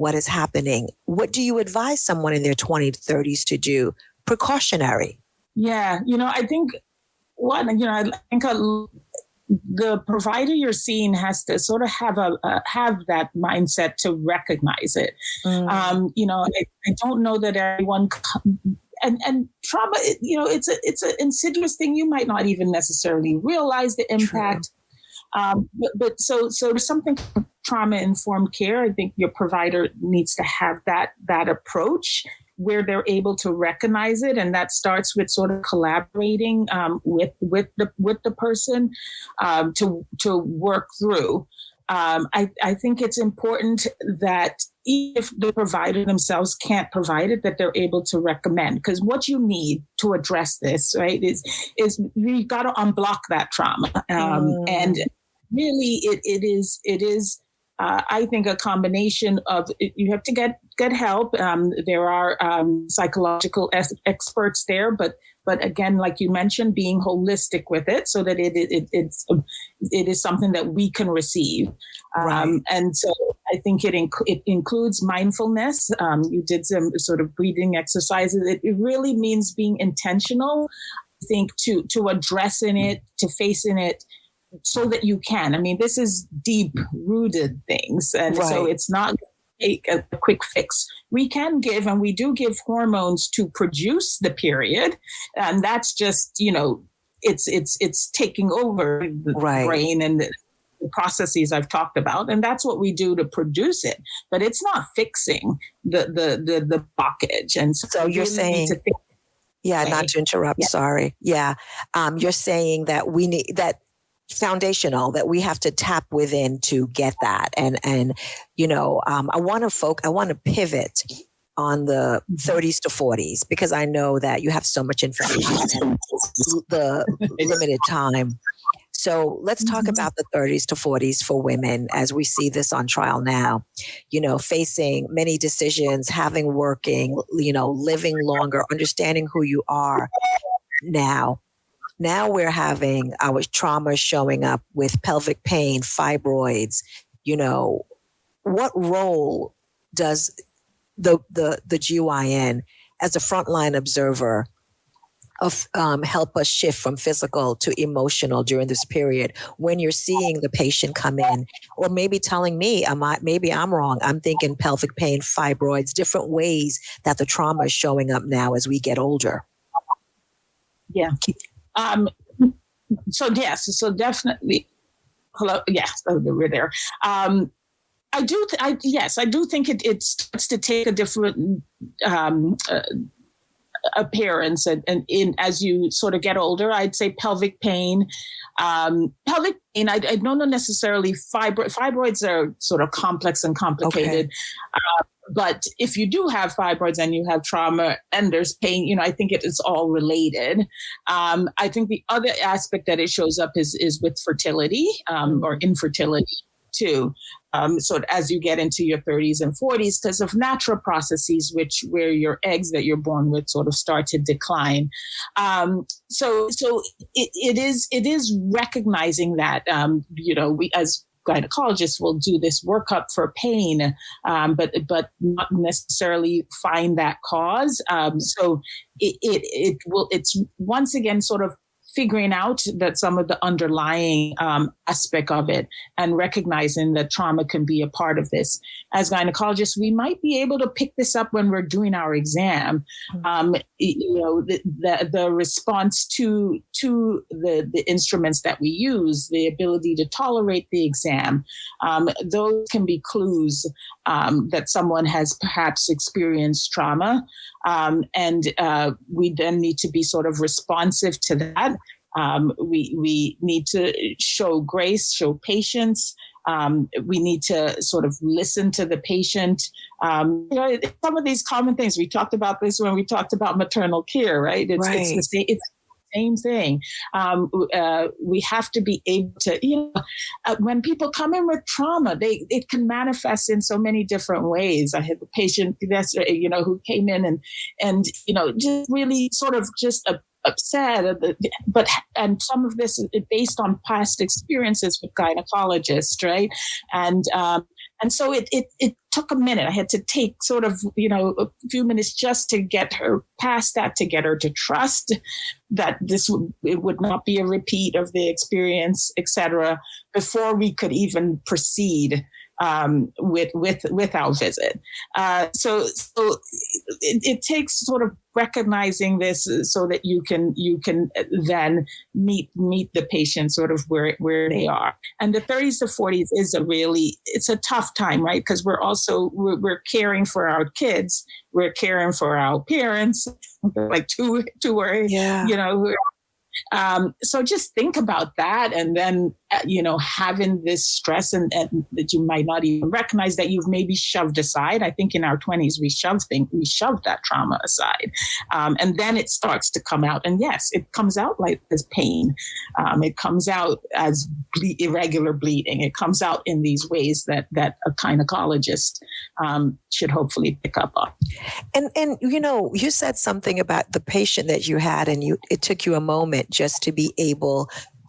Speaker 4: what is happening? What do you advise someone in their 20s, 30s to do? Precautionary.
Speaker 5: Yeah. I think the provider you're seeing has to sort of have that mindset to recognize it. I don't know that everyone. And trauma, it's an insidious thing. You might not even necessarily realize the impact. But so there's something trauma-informed care. I think your provider needs to have that approach where they're able to recognize it, and that starts with sort of collaborating with the person to work through. I think it's important that if the provider themselves can't provide it, that they're able to recommend. Because what you need to address this, right, is we got to unblock that trauma. And really, it is. I think a combination of you have to get help. There are psychological experts there, but again, like you mentioned, being holistic with it so that it is something that we can receive.
Speaker 4: Right.
Speaker 5: And so I think it includes mindfulness. You did some sort of breathing exercises. It really means being intentional, I think, to addressing it, to facing it, so that you can. I mean, this is deep-rooted things. And so it's not a quick fix. We can give, and we do give hormones to produce the period. And that's just, it's taking over the brain and the processes I've talked about. And that's what we do to produce it. But it's not fixing the blockage. And so
Speaker 4: you're saying... not to interrupt. Yeah. Sorry. Yeah. You're saying that we need that foundational, that we have to tap within to get that. And I want to pivot on the 30s to 40s, because I know that you have so much information and the limited time. So let's talk about the 30s to 40s for women as we see this on trial now, facing many decisions, working, living longer, understanding who you are now. Now we're having our trauma showing up with pelvic pain, fibroids. What role does the GYN as a frontline observer of help us shift from physical to emotional during this period when you're seeing the patient come in, or maybe telling me, maybe I'm wrong, I'm thinking pelvic pain, fibroids, different ways that the trauma is showing up now as we get older?
Speaker 5: Yeah. So definitely. Hello. Yes, we're there. I do think it starts to take a different appearance, and in as you sort of get older. I'd say pelvic pain. I don't know necessarily fibroids are sort of complex and complicated. Okay. But if you do have fibroids and you have trauma and there's pain, I think it is all related. I think the other aspect that it shows up is with fertility or infertility. too. So as you get into your 30s and 40s, because of natural processes, where your eggs that you're born with sort of start to decline. So it is recognizing that, we as gynecologists will do this workup for pain, but not necessarily find that cause. So it's once again sort of figuring out that some of the underlying aspect of it and recognizing that trauma can be a part of this. As gynecologists, we might be able to pick this up when we're doing our exam. The response to the instruments that we use, the ability to tolerate the exam, those can be clues that someone has perhaps experienced trauma. And we then need to be sort of responsive to that. We need to show grace, show patience. We need to sort of listen to the patient. Some of these common things, we talked about this when we talked about maternal care, right? It's the same thing. We have to be able to, when people come in with trauma, it can manifest in so many different ways. I had a patient who came in and just really sort of just upset, and some of this is based on past experiences with gynecologists, right? And so it took a minute. I had to take sort of, a few minutes just to get her past that, to get her to trust that it would not be a repeat of the experience, et cetera, before we could even proceed with our visit. So it takes sort of recognizing this so that you can then meet the patient sort of where they are. And the 30s to 40s is it's a tough time, right? Because we're caring for our kids, we're caring for our parents, like two are, so just think about that. And then, having this stress and that you might not even recognize that you've maybe shoved aside. I think in our 20s, we shoved that trauma aside. And then it starts to come out. And yes, it comes out like as pain. It comes out as irregular bleeding. It comes out in these ways that a gynecologist should hopefully pick up on.
Speaker 4: And you said something about the patient that you had, and it took you a moment just to be able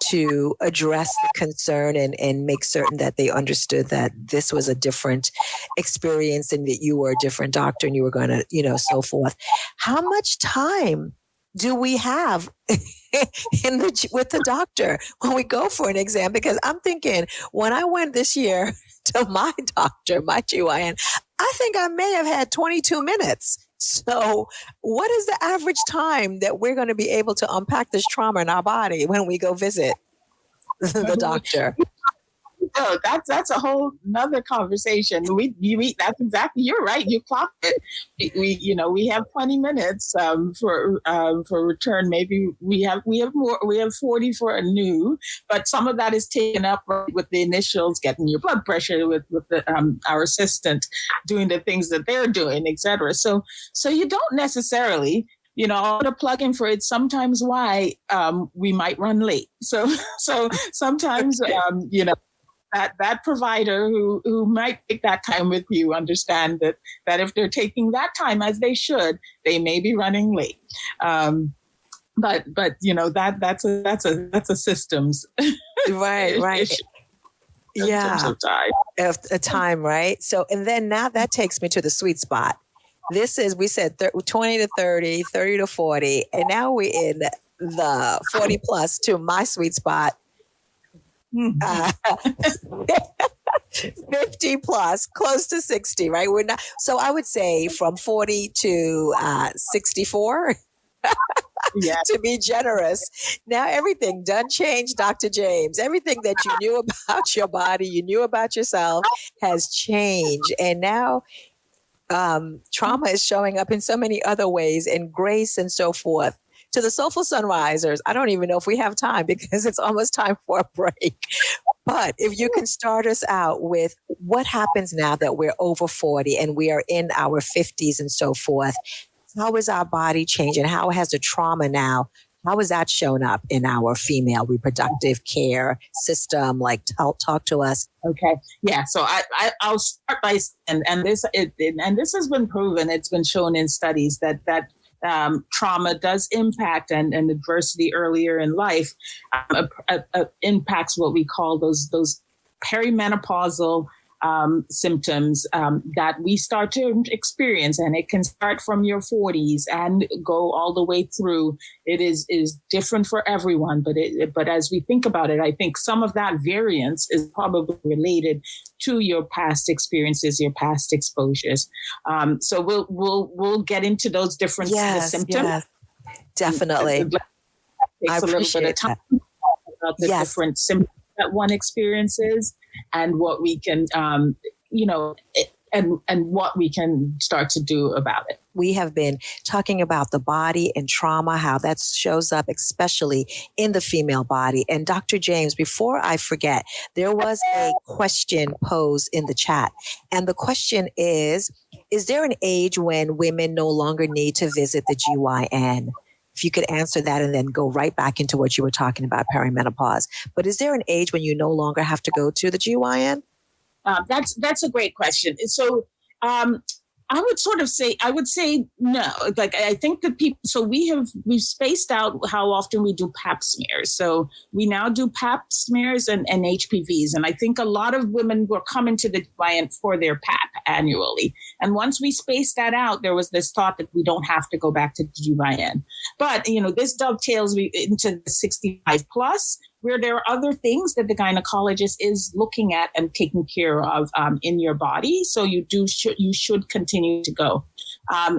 Speaker 4: to address the concern and make certain that they understood that this was a different experience and that you were a different doctor and you were going to, so forth. How much time do we have with the doctor when we go for an exam? Because I'm thinking, when I went this year to my doctor, my GYN, I think I may have had 22 minutes. So what is the average time that we're going to be able to unpack this trauma in our body when we go visit the doctor?
Speaker 5: Oh, that's a whole nother conversation. That's exactly, you're right. You clocked it. We have 20 minutes for return. Maybe we have more. We have 40 for a new, but some of that is taken up with the initials, getting your blood pressure, with our assistant doing the things that they're doing, et cetera. So you don't necessarily. I'll put a plug in for it. Sometimes why we might run late. So sometimes that provider who might take that time with you understand that if they're taking that time as they should, they may be running late. But that's a systems
Speaker 4: right
Speaker 5: issue.
Speaker 4: Yeah, of time, right? So, and then now that takes me to the sweet spot. This is, we said 20 to 30, 30 to 40, and now we're in the 40 plus to my sweet spot. 50 plus, close to 60, right? We're not. So I would say from 40 to 64. Yeah. To be generous. Now everything done changed, Dr. James. Everything that you knew about your body, you knew about yourself has changed. And now trauma is showing up in so many other ways, and grace and so forth. To the Soulful Sunrisers, I don't even know if we have time because it's almost time for a break. But if you can start us out with what happens now that we're over 40 and we are in our 50s and so forth, how is our body changing? How has the trauma now How has that shown up in our female reproductive care system? Like, talk to us.
Speaker 5: Okay. Yeah. So I'll start by, and this has been proven. It's been shown in studies that trauma does impact and adversity earlier in life impacts what we call those perimenopausal symptoms that we start to experience, and it can start from your 40s and go all the way through. It is different for everyone, but as we think about it, I think some of that variance is probably related to your past experiences, your past exposures. So we'll get into those different symptoms. Yes,
Speaker 4: definitely.
Speaker 5: It takes a little bit of time about the different symptoms that one experiences and what we can, and what we can start to do about it.
Speaker 4: We have been talking about the body and trauma, how that shows up, especially in the female body. And Dr. James, before I forget, there was a question posed in the chat. And the question is there an age when women no longer need to visit the GYN? If you could answer that and then go right back into what you were talking about, perimenopause. But is there an age when you no longer have to go to the GYN?
Speaker 5: That's a great question. So I would say no. Like, I think that people, so we've spaced out how often we do pap smears. So we now do pap smears and HPVs. And I think a lot of women were coming to the GYN for their pap annually. And once we spaced that out, there was this thought that we don't have to go back to the GYN. But, this dovetails into the 65 plus, where there are other things that the gynecologist is looking at and taking care of in your body. So you should continue to go.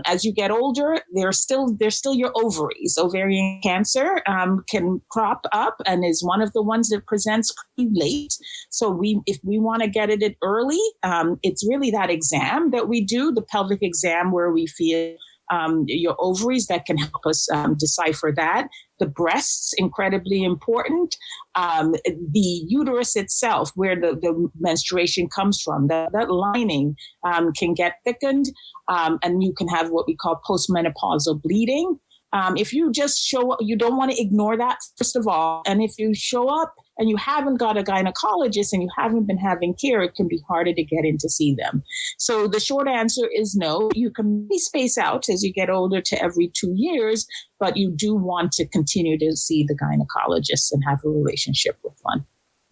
Speaker 5: As you get older, they're still your ovaries. Ovarian cancer can crop up and is one of the ones that presents pretty late. So if we want to get it early, it's really that exam that we do, the pelvic exam, where we feel your ovaries, that can help us decipher that. The breasts, incredibly important. The uterus itself, where the menstruation comes from, that lining can get thickened, and you can have what we call postmenopausal bleeding. If you just show up, you don't want to ignore that, first of all. And if you show up and you haven't got a gynecologist and you haven't been having care, it can be harder to get in to see them. So the short answer is no. You can space out as you get older to every 2 years, but you do want to continue to see the gynecologist and have a relationship with one.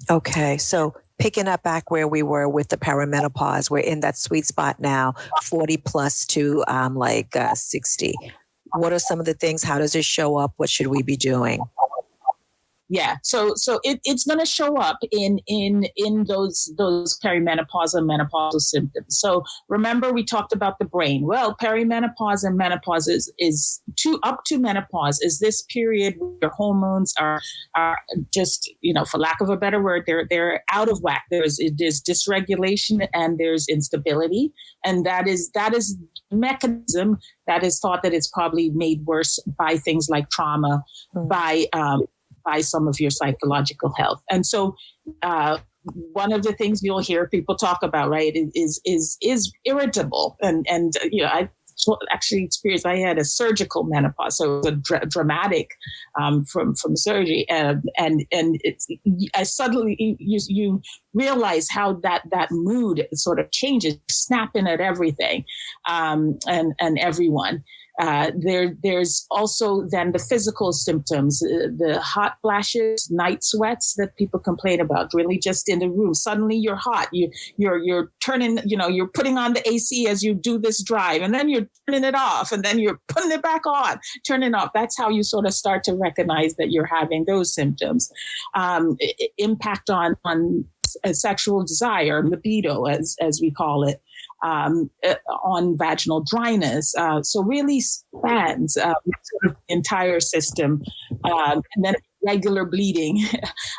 Speaker 4: Okay. So picking up back where we were with the perimenopause, we're in that sweet spot now, 40 plus to 60. What are some of the things? How does it show up? What should we be doing?
Speaker 5: Yeah, so it's going to show up in those perimenopause and menopausal symptoms. So remember, we talked about the brain. Well, perimenopause and menopause is up to menopause is this period where your hormones are just, for lack of a better word, they're out of whack. There's dysregulation and there's instability, and that is mechanism that is thought that it's probably made worse by things like trauma, by some of your psychological health. And so one of the things you'll hear people talk about, right, is irritable. And I actually experienced, I had a surgical menopause, so it was dramatic from surgery. And it's, I suddenly, you realize how that mood sort of changes, snapping at everything and everyone. There's also then the physical symptoms, the hot flashes, night sweats that people complain about, really just in the room. Suddenly you're hot. You're turning, you're putting on the AC as you do this drive, and then you're turning it off, and then you're putting it back on, turning off. That's how you sort of start to recognize that you're having those symptoms. Impact on sexual desire, libido, as we call it. On vaginal dryness. So really spans sort of the entire system. And then regular bleeding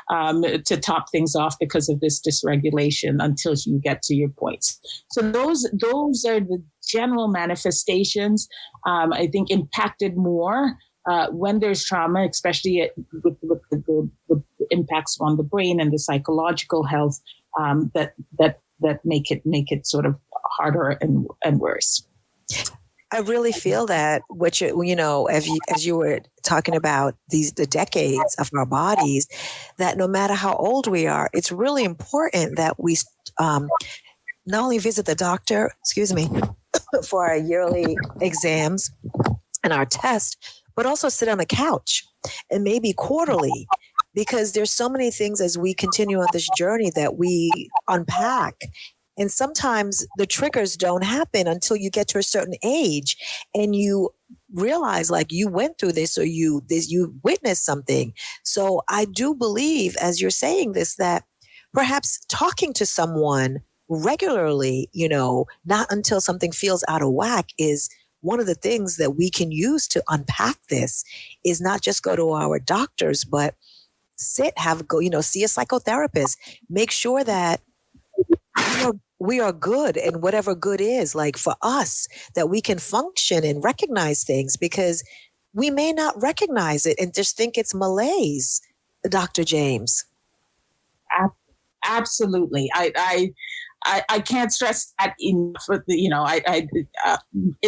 Speaker 5: to top things off because of this dysregulation until you get to your points. So those are the general manifestations, I think, impacted more when there's trauma, especially with the impacts on the brain and the psychological health that make it sort of harder and worse.
Speaker 4: I really feel that as you were talking about the decades of our bodies, that no matter how old we are, it's really important that we not only visit the doctor, for our yearly exams and our test, but also sit on the couch and maybe quarterly, because there's so many things as we continue on this journey that we unpack. And sometimes the triggers don't happen until you get to a certain age and you realize like you went through this or you witnessed something. So I do believe, as you're saying this, that perhaps talking to someone regularly, not until something feels out of whack, is one of the things that we can use to unpack this. Is not just go to our doctors, but see a psychotherapist. Make sure that we are good, and whatever good is, like for us, that we can function and recognize things, because we may not recognize it and just think it's malaise. Dr. James.
Speaker 5: Absolutely. I can't stress that enough.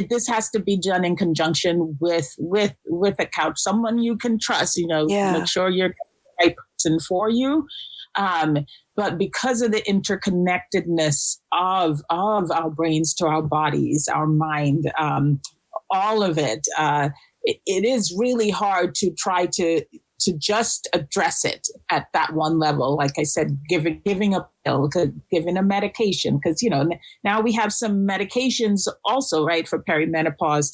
Speaker 5: This has to be done in conjunction with a couch, someone you can trust. Make sure you're the right person for you. But because of the interconnectedness of our brains to our bodies, our mind, all of it, it is really hard to try to just address it at that one level. Like I said, giving a pill, giving a medication, because, now we have some medications also, right, for perimenopause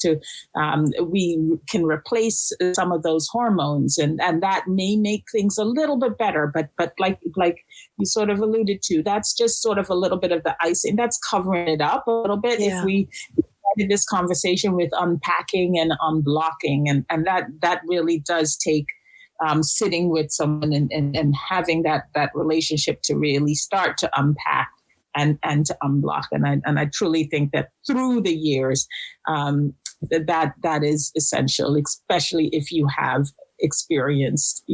Speaker 5: we can replace some of those hormones, and that may make things a little bit better. But like you sort of alluded to, that's just sort of a little bit of the icing. That's covering it up a little bit. Yeah. If we started this conversation with unpacking and unblocking, and that really does take sitting with someone and having that relationship to really start to unpack and to unblock. And I truly think that through the years, that is essential, especially if you have experienced,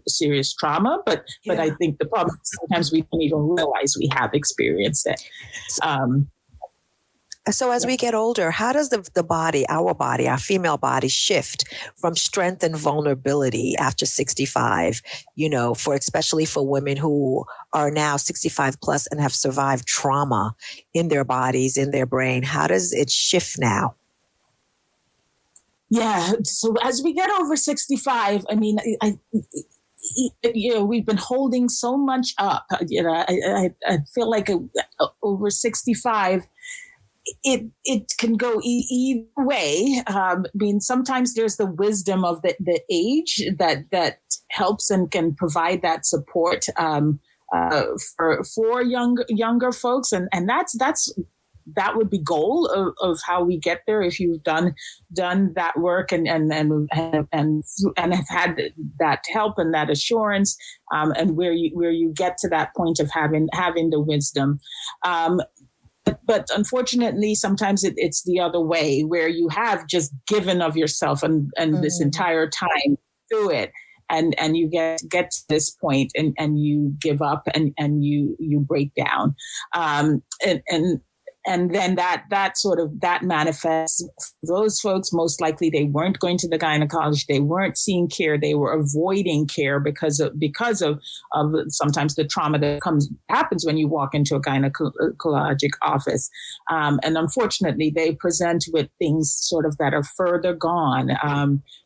Speaker 5: serious trauma. But I think the problem is sometimes we don't even realize we have experienced it.
Speaker 4: So as we get older, how does the body, our female body, shift from strength and vulnerability after 65, especially for women who are now 65 plus and have survived trauma in their bodies, in their brain? How does it shift now?
Speaker 5: Yeah. So as we get over 65, I mean, we've been holding so much up. I feel like over 65, it can go either way. Sometimes there's the wisdom of the age that helps and can provide that support for younger folks, and that would be goal of how we get there. If you've done that work and have had that help and that assurance, and where you get to that point of having the wisdom. But unfortunately, sometimes it's the other way, where you have just given of yourself and this entire time through it. And you get to this point and you give up and you break down. And then that manifests. Those folks, most likely, they weren't going to the gynecologist. They weren't seeing care. They were avoiding care because of sometimes the trauma that happens when you walk into a gynecologic office. And unfortunately, they present with things sort of that are further gone.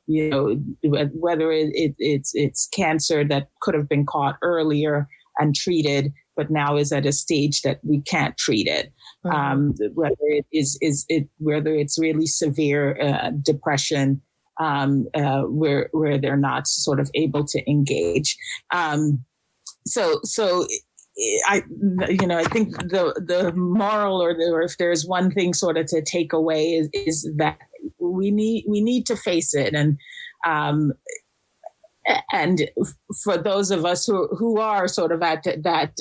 Speaker 5: Whether it's cancer that could have been caught earlier and treated, but now is at a stage that we can't treat it. Whether it's really severe depression, where they're not sort of able to engage. So I think the moral, or if there's one thing sort of to take away is that we need to face it. And for those of us who are sort of at that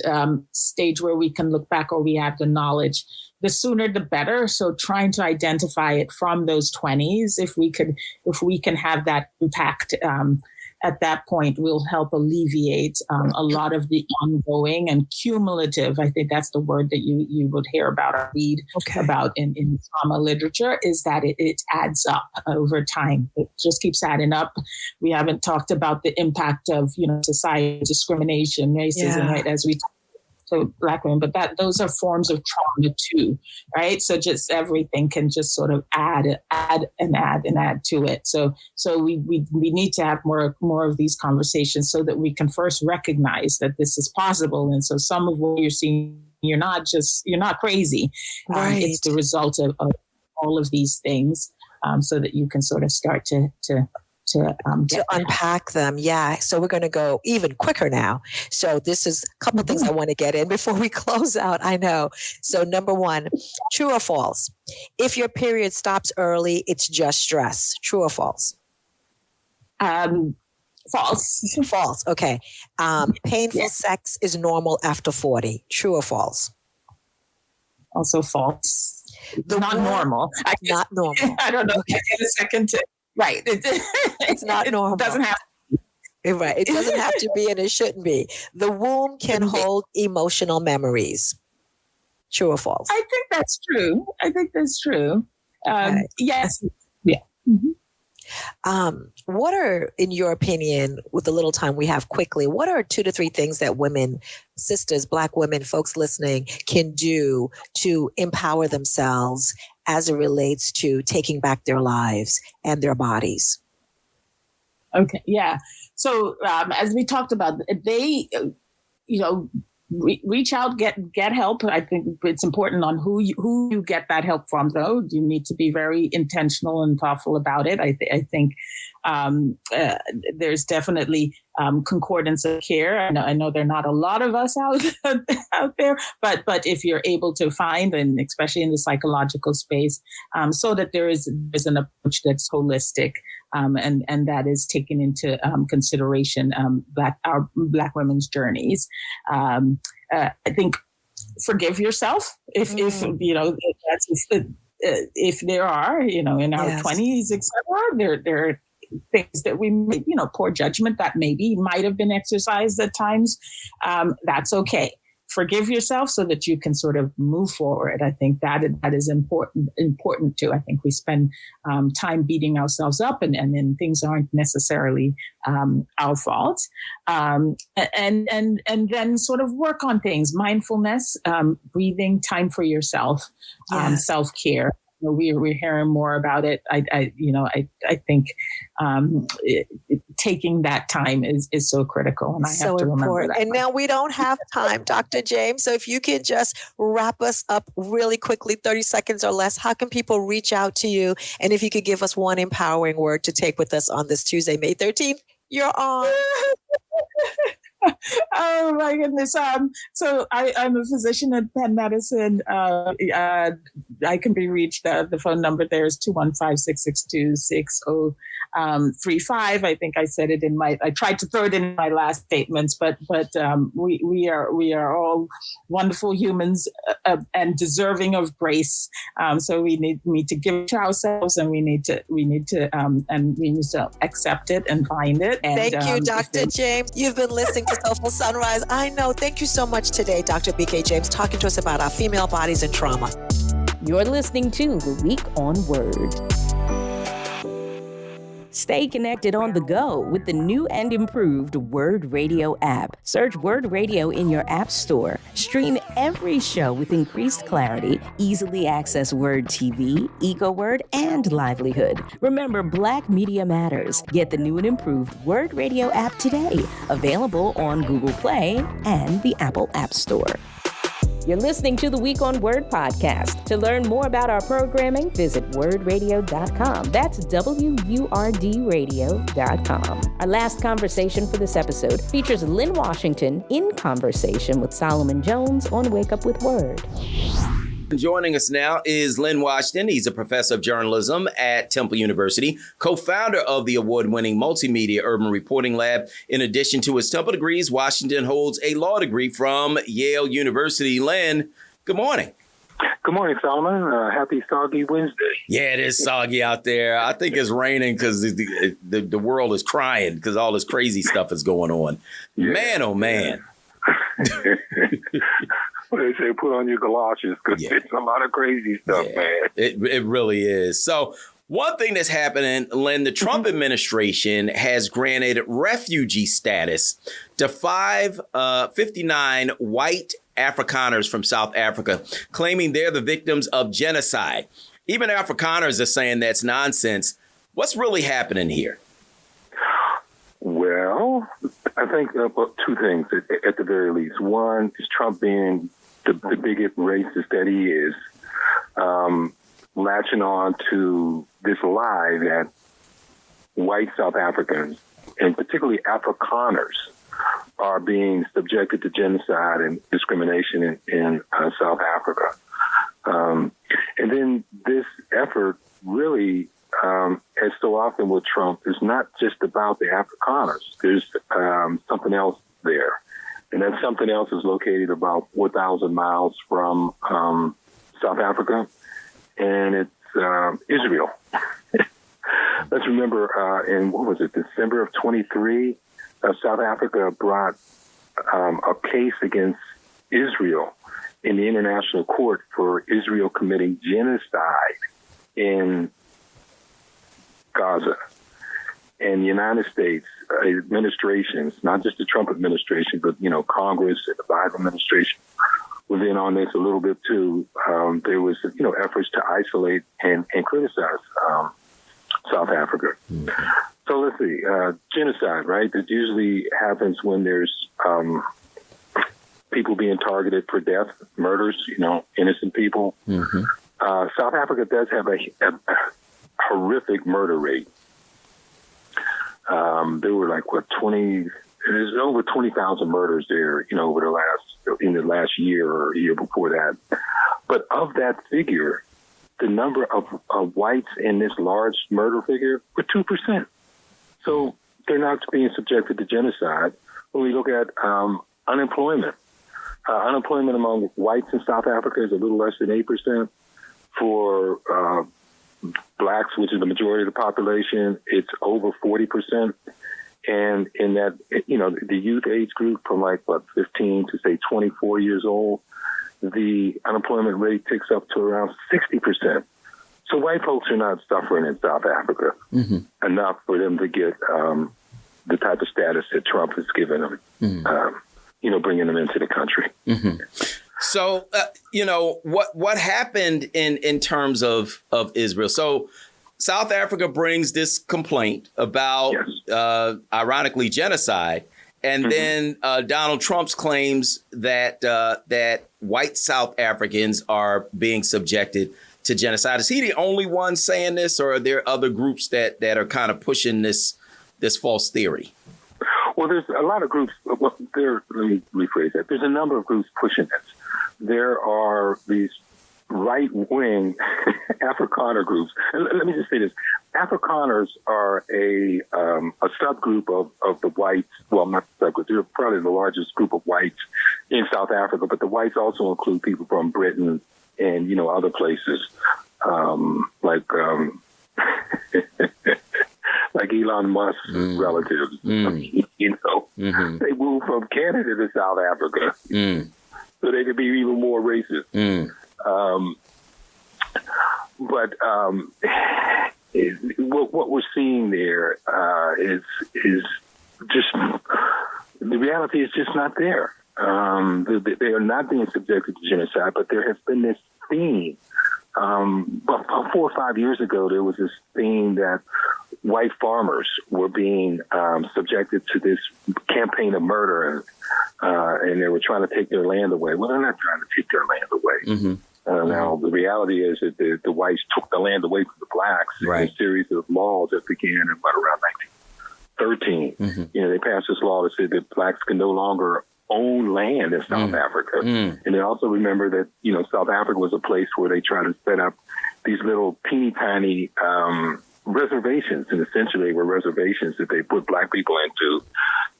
Speaker 5: stage where we can look back, or we have the knowledge, the sooner the better. So trying to identify it from those 20s, if we can have that impact at that point will help alleviate a lot of the ongoing and cumulative, I think that's the word that you would hear about or read about in trauma literature, is that it adds up over time. It just keeps adding up. We haven't talked about the impact of, society discrimination, racism, right, as we talk to Black women, but those are forms of trauma too, right? So just everything can just sort of add to it. So we need to have more of these conversations so that we can first recognize that this is possible. And so some of what you're seeing, you're not crazy.
Speaker 4: Right.
Speaker 5: It's the result of all of these things, so that you can sort of start to
Speaker 4: unpack them. Yeah. So we're going to go even quicker now. So this is a couple of things I want to get in before we close out. I know. So number one, true or false? If your period stops early, it's just stress. True or false?
Speaker 5: False.
Speaker 4: False. Okay. Painful sex is normal after 40. True or false?
Speaker 5: Also false. Not normal.
Speaker 4: Not normal.
Speaker 5: I don't know. Okay. In a second to... Right.
Speaker 4: It's not normal.
Speaker 5: It doesn't have to be.
Speaker 4: Right. It doesn't have to be, and it shouldn't be. The womb can hold emotional memories. True or false?
Speaker 5: I think that's true.
Speaker 4: Okay.
Speaker 5: Yes. Yeah. Mm-hmm.
Speaker 4: What are, in your opinion, with the little time we have quickly, what are 2 to 3 things that women, sisters, Black women, folks listening can do to empower themselves as it relates to taking back their lives and their bodies?
Speaker 5: Okay. Yeah. So as we talked about, they, reach out, get help. I think it's important on who you get that help from, though. You need to be very intentional and thoughtful about it. I think there's definitely concordance of care. I know there are not a lot of us out there, but if you're able to find, and especially in the psychological space, so that there's an approach that's holistic, and that is taken into consideration our Black women's journeys. I think forgive yourself if there are in our 20s, etc. There are things that we make, poor judgment that maybe might have been exercised at times. That's okay. Forgive yourself so that you can sort of move forward. I think that is important too. I think we spend time beating ourselves up, and then things aren't necessarily our fault. And then sort of work on things: mindfulness, breathing, time for yourself, self-care. We're hearing more about it. I think taking that time is so critical, and I have to remember that.
Speaker 4: And now we don't have time, Dr. James. So if you can just wrap us up really quickly, 30 seconds or less, how can people reach out to you? And if you could give us one empowering word to take with us on this Tuesday, May 13th, you're on.
Speaker 5: Oh my goodness. So I'm a physician at Penn Medicine. I can be reached. The phone number there is 215-662-6035. I think I said it I tried to throw it in my last statements, but we are all wonderful humans and deserving of grace. So we need to give it to ourselves, and we need to accept it and find it. And,
Speaker 4: thank you, Dr. James. You've been listening to Soulful Sunrise. I know. Thank you so much today, Dr. Abike James, talking to us about our female bodies and trauma.
Speaker 1: You're listening to The Week on WURD. Stay connected on the go with the new and improved WURD Radio app. Search WURD Radio in your app store. Stream every show with increased clarity. Easily access WURD TV, EcoWord, and Livelihood. Remember, Black Media Matters. Get the new and improved WURD Radio app today. Available on Google Play and the Apple App Store. You're listening to the Week on WURD podcast. To learn more about our programming, visit wordradio.com. That's WURDradio.com. Our last conversation for this episode features Linn Washington in conversation with Solomon Jones on Wake Up With WURD.
Speaker 6: Joining us now is Linn Washington. He's a professor of journalism at Temple University, co-founder of the award-winning multimedia urban reporting lab. In addition to his Temple degrees, Washington holds a law degree from Yale University. Linn, good morning.
Speaker 7: Good morning, Solomon. Happy Soggy Wednesday.
Speaker 6: Yeah, it is soggy out there. I think it's raining because the world is crying because all this crazy stuff is going on. Yeah. Man, oh, man.
Speaker 7: Well, they say put on your galoshes because it's a lot of crazy stuff, man.
Speaker 6: It really is. So one thing that's happening, Lynn, the Trump administration has granted refugee status to 59 white Afrikaners from South Africa, claiming they're the victims of genocide. Even Afrikaners are saying that's nonsense. What's really happening here?
Speaker 7: Well, I think two things at the very least. One is Trump being the bigot racist that he is, latching on to this lie that white South Africans, and particularly Afrikaners, are being subjected to genocide and discrimination in South Africa. And then this effort really, as so often with Trump, is not just about the Afrikaners. There's something else there. And that something else is located about 4,000 miles from South Africa, and it's Israel. Let's remember in, December of 23, South Africa brought a case against Israel in the International Court for Israel committing genocide in Gaza. And the United States administrations, not just the Trump administration, but, Congress and the Biden administration was in on this a little bit too. There was, efforts to isolate and criticize South Africa. Mm-hmm. So let's see, genocide, right? That usually happens when there's people being targeted for death, murders, innocent people. Mm-hmm. South Africa does have a horrific murder rate. There were there's over 20,000 murders there, in the last year or year before that. But of that figure, the number of whites in this large murder figure were 2%. So they're not being subjected to genocide. When we look at unemployment, unemployment among whites in South Africa is a little less than 8%. For blacks, which is the majority of the population, it's over 40%. And in that, the youth age group from 15 to say 24 years old, the unemployment rate ticks up to around 60%. So white folks are not suffering in South Africa enough for them to get the type of status that Trump has given them, bringing them into the country. Mm-hmm.
Speaker 6: So, what happened in terms of Israel? So South Africa brings this complaint about, ironically, genocide. And then Donald Trump's claims that white South Africans are being subjected to genocide. Is he the only one saying this, or are there other groups that are kind of pushing this false theory?
Speaker 7: Well, there's a lot of groups. Let me rephrase that. There's a number of groups pushing this. There are these right-wing Afrikaner groups. And let me just say this. Afrikaners are a subgroup of the whites. Well, not the subgroup. They're probably the largest group of whites in South Africa, but the whites also include people from Britain and, other places, like Elon Musk's relatives. They moved from Canada to South Africa so they could be even more racist. But what we're seeing there is just the reality is just not there. They are not being subjected to genocide, but there has been this theme. But 4 or 5 years ago, there was this theme that white farmers were being subjected to this campaign of murder, and they were trying to take their land away. Well, they're not trying to take their land away. Now, the reality is that the whites took the land away from the blacks in a series of laws that began in around 1913. They passed this law that said that blacks can no longer own land in South Africa. And they also remember that, South Africa was a place where they tried to set up these little teeny tiny reservations. And essentially they were reservations that they put black people into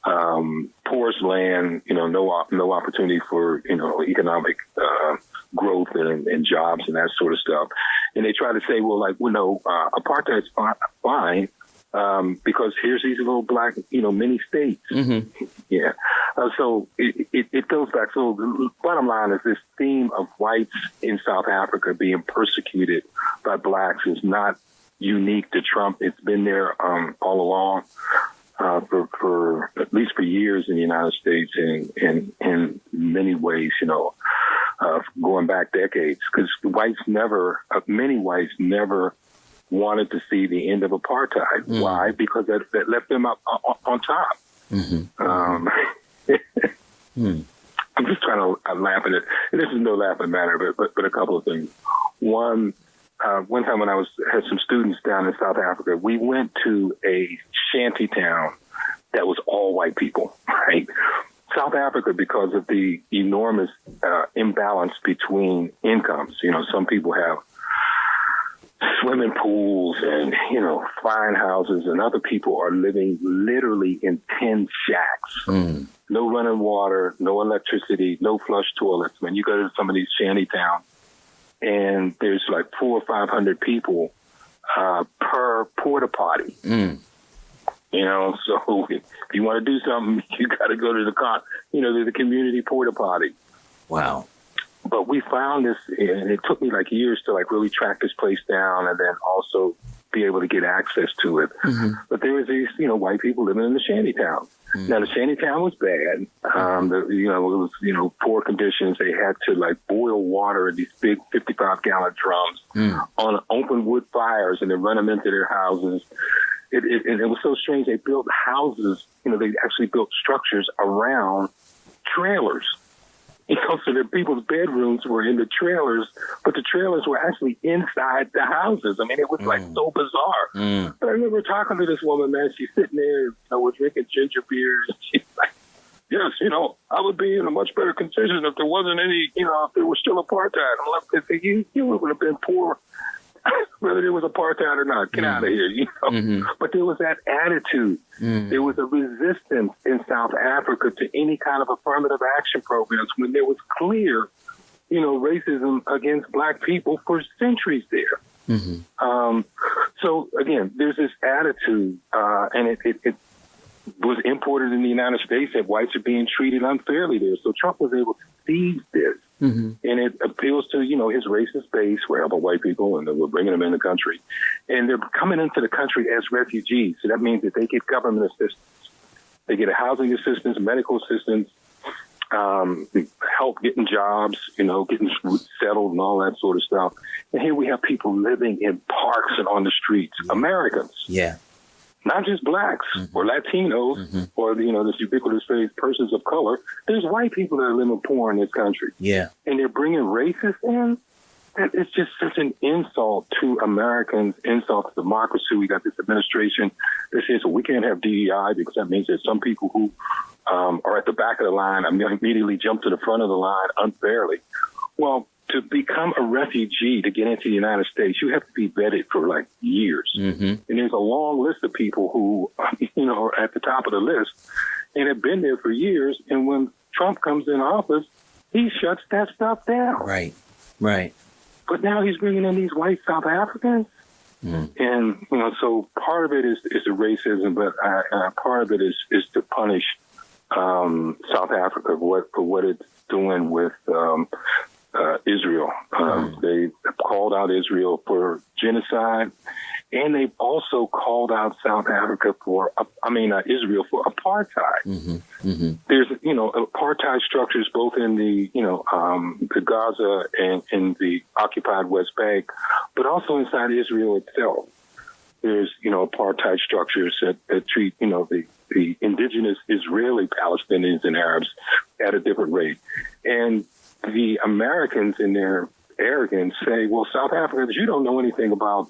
Speaker 7: poorest land, no opportunity for, economic growth and jobs and that sort of stuff. And they try to say, well, apartheid's fine because here's these little black, mini states. Mm-hmm. Yeah. So it goes back. So the bottom line is this theme of whites in South Africa being persecuted by blacks is not unique to Trump. It's been there all along. For at least for years in the United States, and in many ways, going back decades, because many whites never wanted to see the end of apartheid. Mm. Why? Because that left them up on top. Mm-hmm. I'm just trying to laugh at it. And this is no laughing matter, but a couple of things. One time when I had some students down in South Africa, we went to a shanty town that was all white people, right? South Africa, because of the enormous imbalance between incomes, some people have swimming pools and, fine houses, and other people are living literally in 10 shacks. Mm. No running water, no electricity, no flush toilets. When you go to some of these shanty towns, and there's like 400 or 500 people per porta potty. Mm. So if you want to do something, you got to go to the community porta potty.
Speaker 6: Wow.
Speaker 7: But we found this, and it took me years to really track this place down, and then also be able to get access to it. Mm-hmm. But there was these, white people living in the shanty town. Mm. Now, the shanty town was bad. It was, poor conditions. They had to boil water in these big 55-gallon drums on open wood fires and then run them into their houses. And it was so strange. They built houses, they actually built structures around trailers. So the people's bedrooms were in the trailers, but the trailers were actually inside the houses. I mean, it was so bizarre. Mm. But I remember talking to this woman, man. She's sitting there, we're drinking ginger beer. And she's like, yes, I would be in a much better condition if there wasn't any, if there was still apartheid. I'm like, you would have been poor whether there was apartheid or not. Get out of here, Mm-hmm. But there was that attitude. Mm. There was a resistance in South Africa to any kind of affirmative action programs when there was clear, racism against black people for centuries there. Mm-hmm. So again, there's this attitude, and it was imported in the United States that whites are being treated unfairly there. So Trump was able to seize this. Mm-hmm. And it appeals to, his racist base, where about white people, and we're bringing them in the country. And they're coming into the country as refugees. So that means that they get government assistance. They get a housing assistance, medical assistance, help getting jobs, getting settled and all that sort of stuff. And here we have people living in parks and on the streets, Americans.
Speaker 6: Yeah.
Speaker 7: Not just blacks or Latinos or, this ubiquitous phrase, persons of color. There's white people that are living poor in this country.
Speaker 6: Yeah.
Speaker 7: And they're bringing racists in. It's just such an insult to Americans, insult to democracy. We got this administration that says, well, we can't have DEI because that means that some people who are at the back of the line immediately jump to the front of the line unfairly. Well, to become a refugee, to get into the United States, you have to be vetted for years. Mm-hmm. And there's a long list of people who, are at the top of the list and have been there for years. And when Trump comes in office, he shuts that stuff down.
Speaker 6: Right.
Speaker 7: But now he's bringing in these white South Africans. Mm. And, so part of it is the racism, but part of it is to punish South Africa for what it's doing with Israel. They called out Israel for genocide, and they've also called out South Africa Israel for apartheid. Mm-hmm. Mm-hmm. There's, apartheid structures both in the Gaza and in the occupied West Bank, but also inside Israel itself. There's, apartheid structures that treat, the indigenous Israeli Palestinians and Arabs at a different rate. And the Americans, in their arrogance, say, well, South Africans, you don't know anything about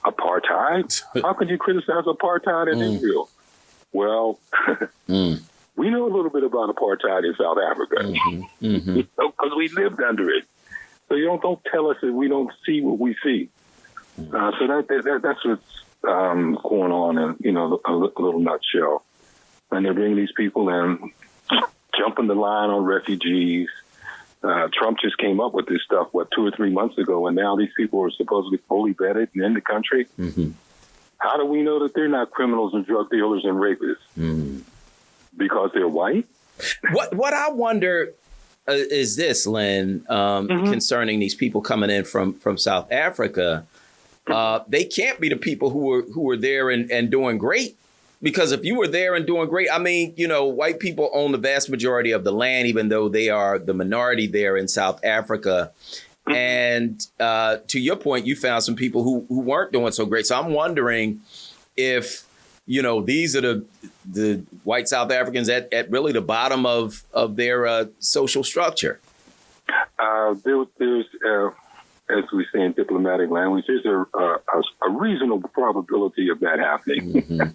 Speaker 7: apartheid. How could you criticize apartheid in Israel? Well, we know a little bit about apartheid in South Africa because we lived under it. So you don't tell us that we don't see what we see. So that's what's going on in a little nutshell. and they're bringing these people in, jumping the line on refugees. Trump just came up with this stuff, 2 or 3 months ago, and now these people are supposedly fully vetted and in the country. Mm-hmm. How do we know that they're not criminals and drug dealers and rapists? Mm. Because they're white?
Speaker 6: What I wonder is this, Lynn, concerning these people coming in from South Africa. They can't be the people who were there and doing great. Because if you were there and doing great, I mean, white people own the vast majority of the land, even though they are the minority there in South Africa. And to your point, you found some people who weren't doing so great. So I'm wondering if, these are the white South Africans at really the bottom of their social structure.
Speaker 7: There's as we say in diplomatic language, there's a reasonable probability of that happening. Mm-hmm.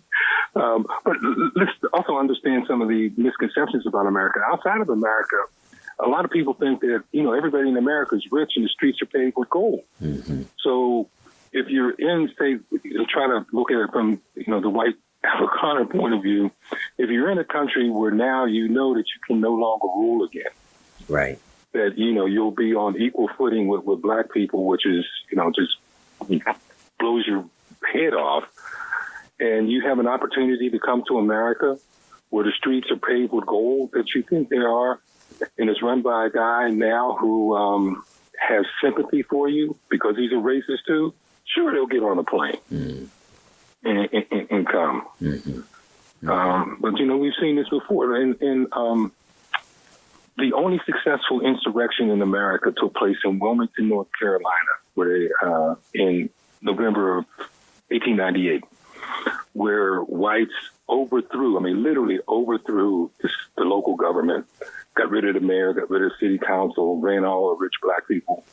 Speaker 7: But let's also understand some of the misconceptions about America. Outside of America, a lot of people think that, everybody in America is rich and the streets are paved with gold. Mm-hmm. So if you're in, say, try to look at it from, the white Afrikaner point of view, if you're in a country where now that you can no longer rule again.
Speaker 6: Right.
Speaker 7: That, you'll be on equal footing with black people, which is, just blows your head off. And you have an opportunity to come to America where the streets are paved with gold that you think they are. And it's run by a guy now who has sympathy for you because he's a racist too. Sure, they'll get on a plane and come. Mm-hmm. But, we've seen this before. And the only successful insurrection in America took place in Wilmington, North Carolina, where in November of 1898. Where whites literally overthrew the local government, got rid of the mayor, got rid of the city council, ran all the rich black people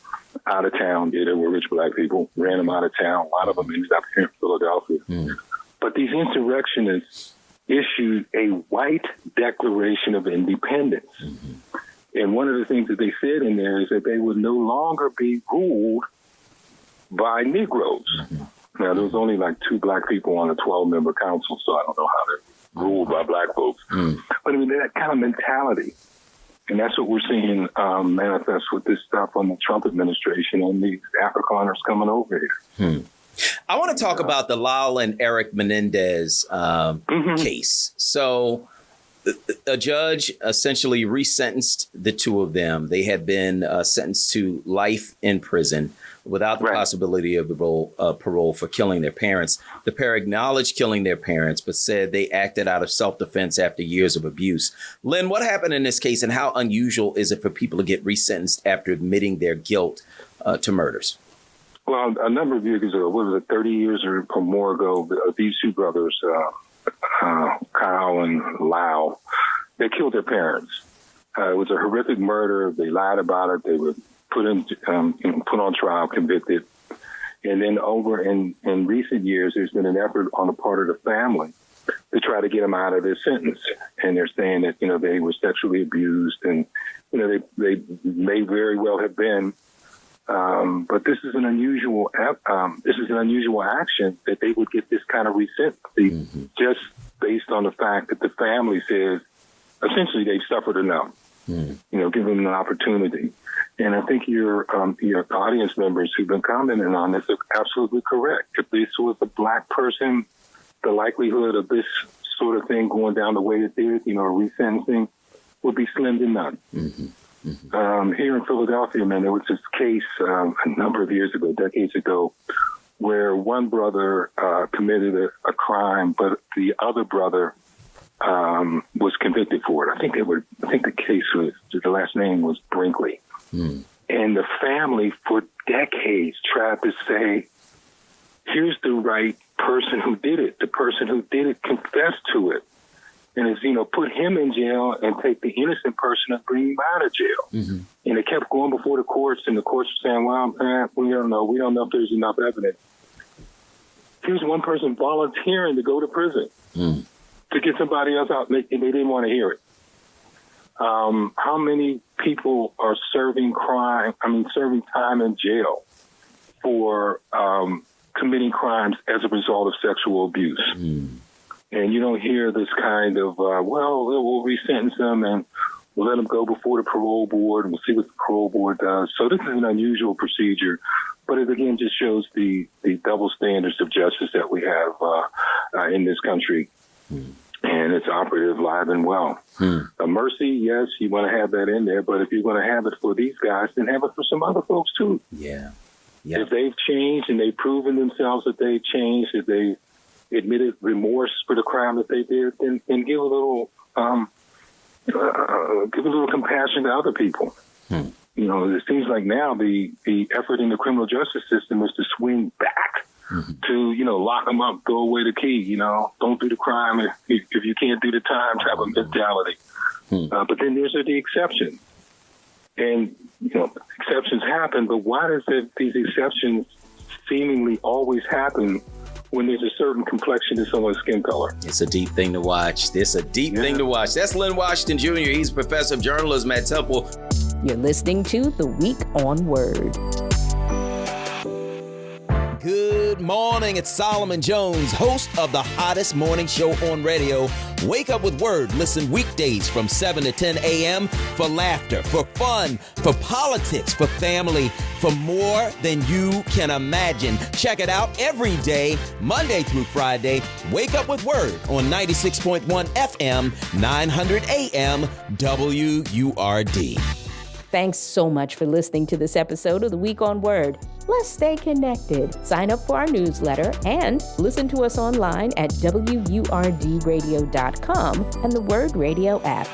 Speaker 7: out of town. Yeah, there were rich black people, ran them out of town. A lot of them ended up here in Philadelphia. Mm. But these insurrectionists issued a white Declaration of Independence. Mm-hmm. And one of the things that they said in there is that they would no longer be ruled by Negroes. Mm-hmm. Now, there was only like 2 black people on a 12-member council, so I don't know how they're ruled by black folks. Mm. But I mean, that kind of mentality. And that's what we're seeing manifest with this stuff on the Trump administration and these Afrikaners coming over here.
Speaker 6: I want to talk about the Lyle and Eric Menendez case. So a judge essentially resentenced the 2 of them. They had been sentenced to life in prison without the possibility of parole for killing their parents. The pair acknowledged killing their parents, but said they acted out of self-defense after years of abuse. Lynn, what happened in this case, and how unusual is it for people to get resentenced after admitting their guilt to murders?
Speaker 7: Well, a number of years ago, 30 years or more ago, these 2 brothers, Kyle and Lyle, they killed their parents. It was a horrific murder. They lied about it. They were put on trial, convicted. And then over in recent years, there's been an effort on the part of the family to try to get them out of their sentence. And they're saying that, they were sexually abused and, they may very well have been. But this is an unusual action that they would get this kind of resentencing just based on the fact that the family says essentially they've suffered enough. Give them an opportunity. And I think your audience members who've been commenting on this are absolutely correct. If this was a black person, the likelihood of this sort of thing going down the way it did, resentencing, would be slim to none. Here in Philadelphia, man, there was this case a number of years ago, decades ago, where one brother committed a crime, but the other brother was convicted for it. I think the case was, the last name was Brinkley. And the family for decades tried to say, here's the right person who did it. The person who did it confessed to it. And it's, put him in jail and take the innocent person and bring him out of jail. And it kept going before the courts, and the courts were saying, well, we don't know. We don't know if there's enough evidence. Here's one person volunteering to go to prison to get somebody else out. They didn't want to hear it. How many people are serving time in jail for committing crimes as a result of sexual abuse? And you don't hear this kind of, well, we'll resentence them and we'll let them go before the parole board and we'll see what the parole board does. So this is an unusual procedure, but it again just shows the double standards of justice that we have in this country. And it's operative, live and well. A mercy, yes, you want to have that in there, but if you're going to have it for these guys, then have it for some other folks too.
Speaker 6: Yeah.
Speaker 7: If they've changed and they've proven themselves that they've changed, if they admitted remorse for the crime that they did, then give a little compassion to other people. You know, it seems like now the effort in the criminal justice system is to swing back to, you know, lock them up, throw away the key, you know, don't do the crime. If you can't do the time, have a mentality. But then there's the exception. And, you know, exceptions happen, but why does these exceptions seemingly always happen when there's a certain complexion to someone's skin color?
Speaker 6: It's a deep thing to watch. It's a deep thing to watch. That's Linn Washington Jr. He's a professor of journalism at Temple.
Speaker 1: You're listening to The Week on Word.
Speaker 8: Good morning. It's Solomon Jones, host of the hottest morning show on radio, Wake Up With WURD. Listen weekdays from 7 to 10 a.m. for laughter, for fun, for politics, for family, for more than you can imagine. Check it out every day, Monday through Friday. Wake Up With WURD on 96.1 FM, 900 AM, WURD.
Speaker 1: Thanks so much for listening to this episode of The Week on Word. Let's stay connected. Sign up for our newsletter and listen to us online at WURDradio.com and the Word Radio app.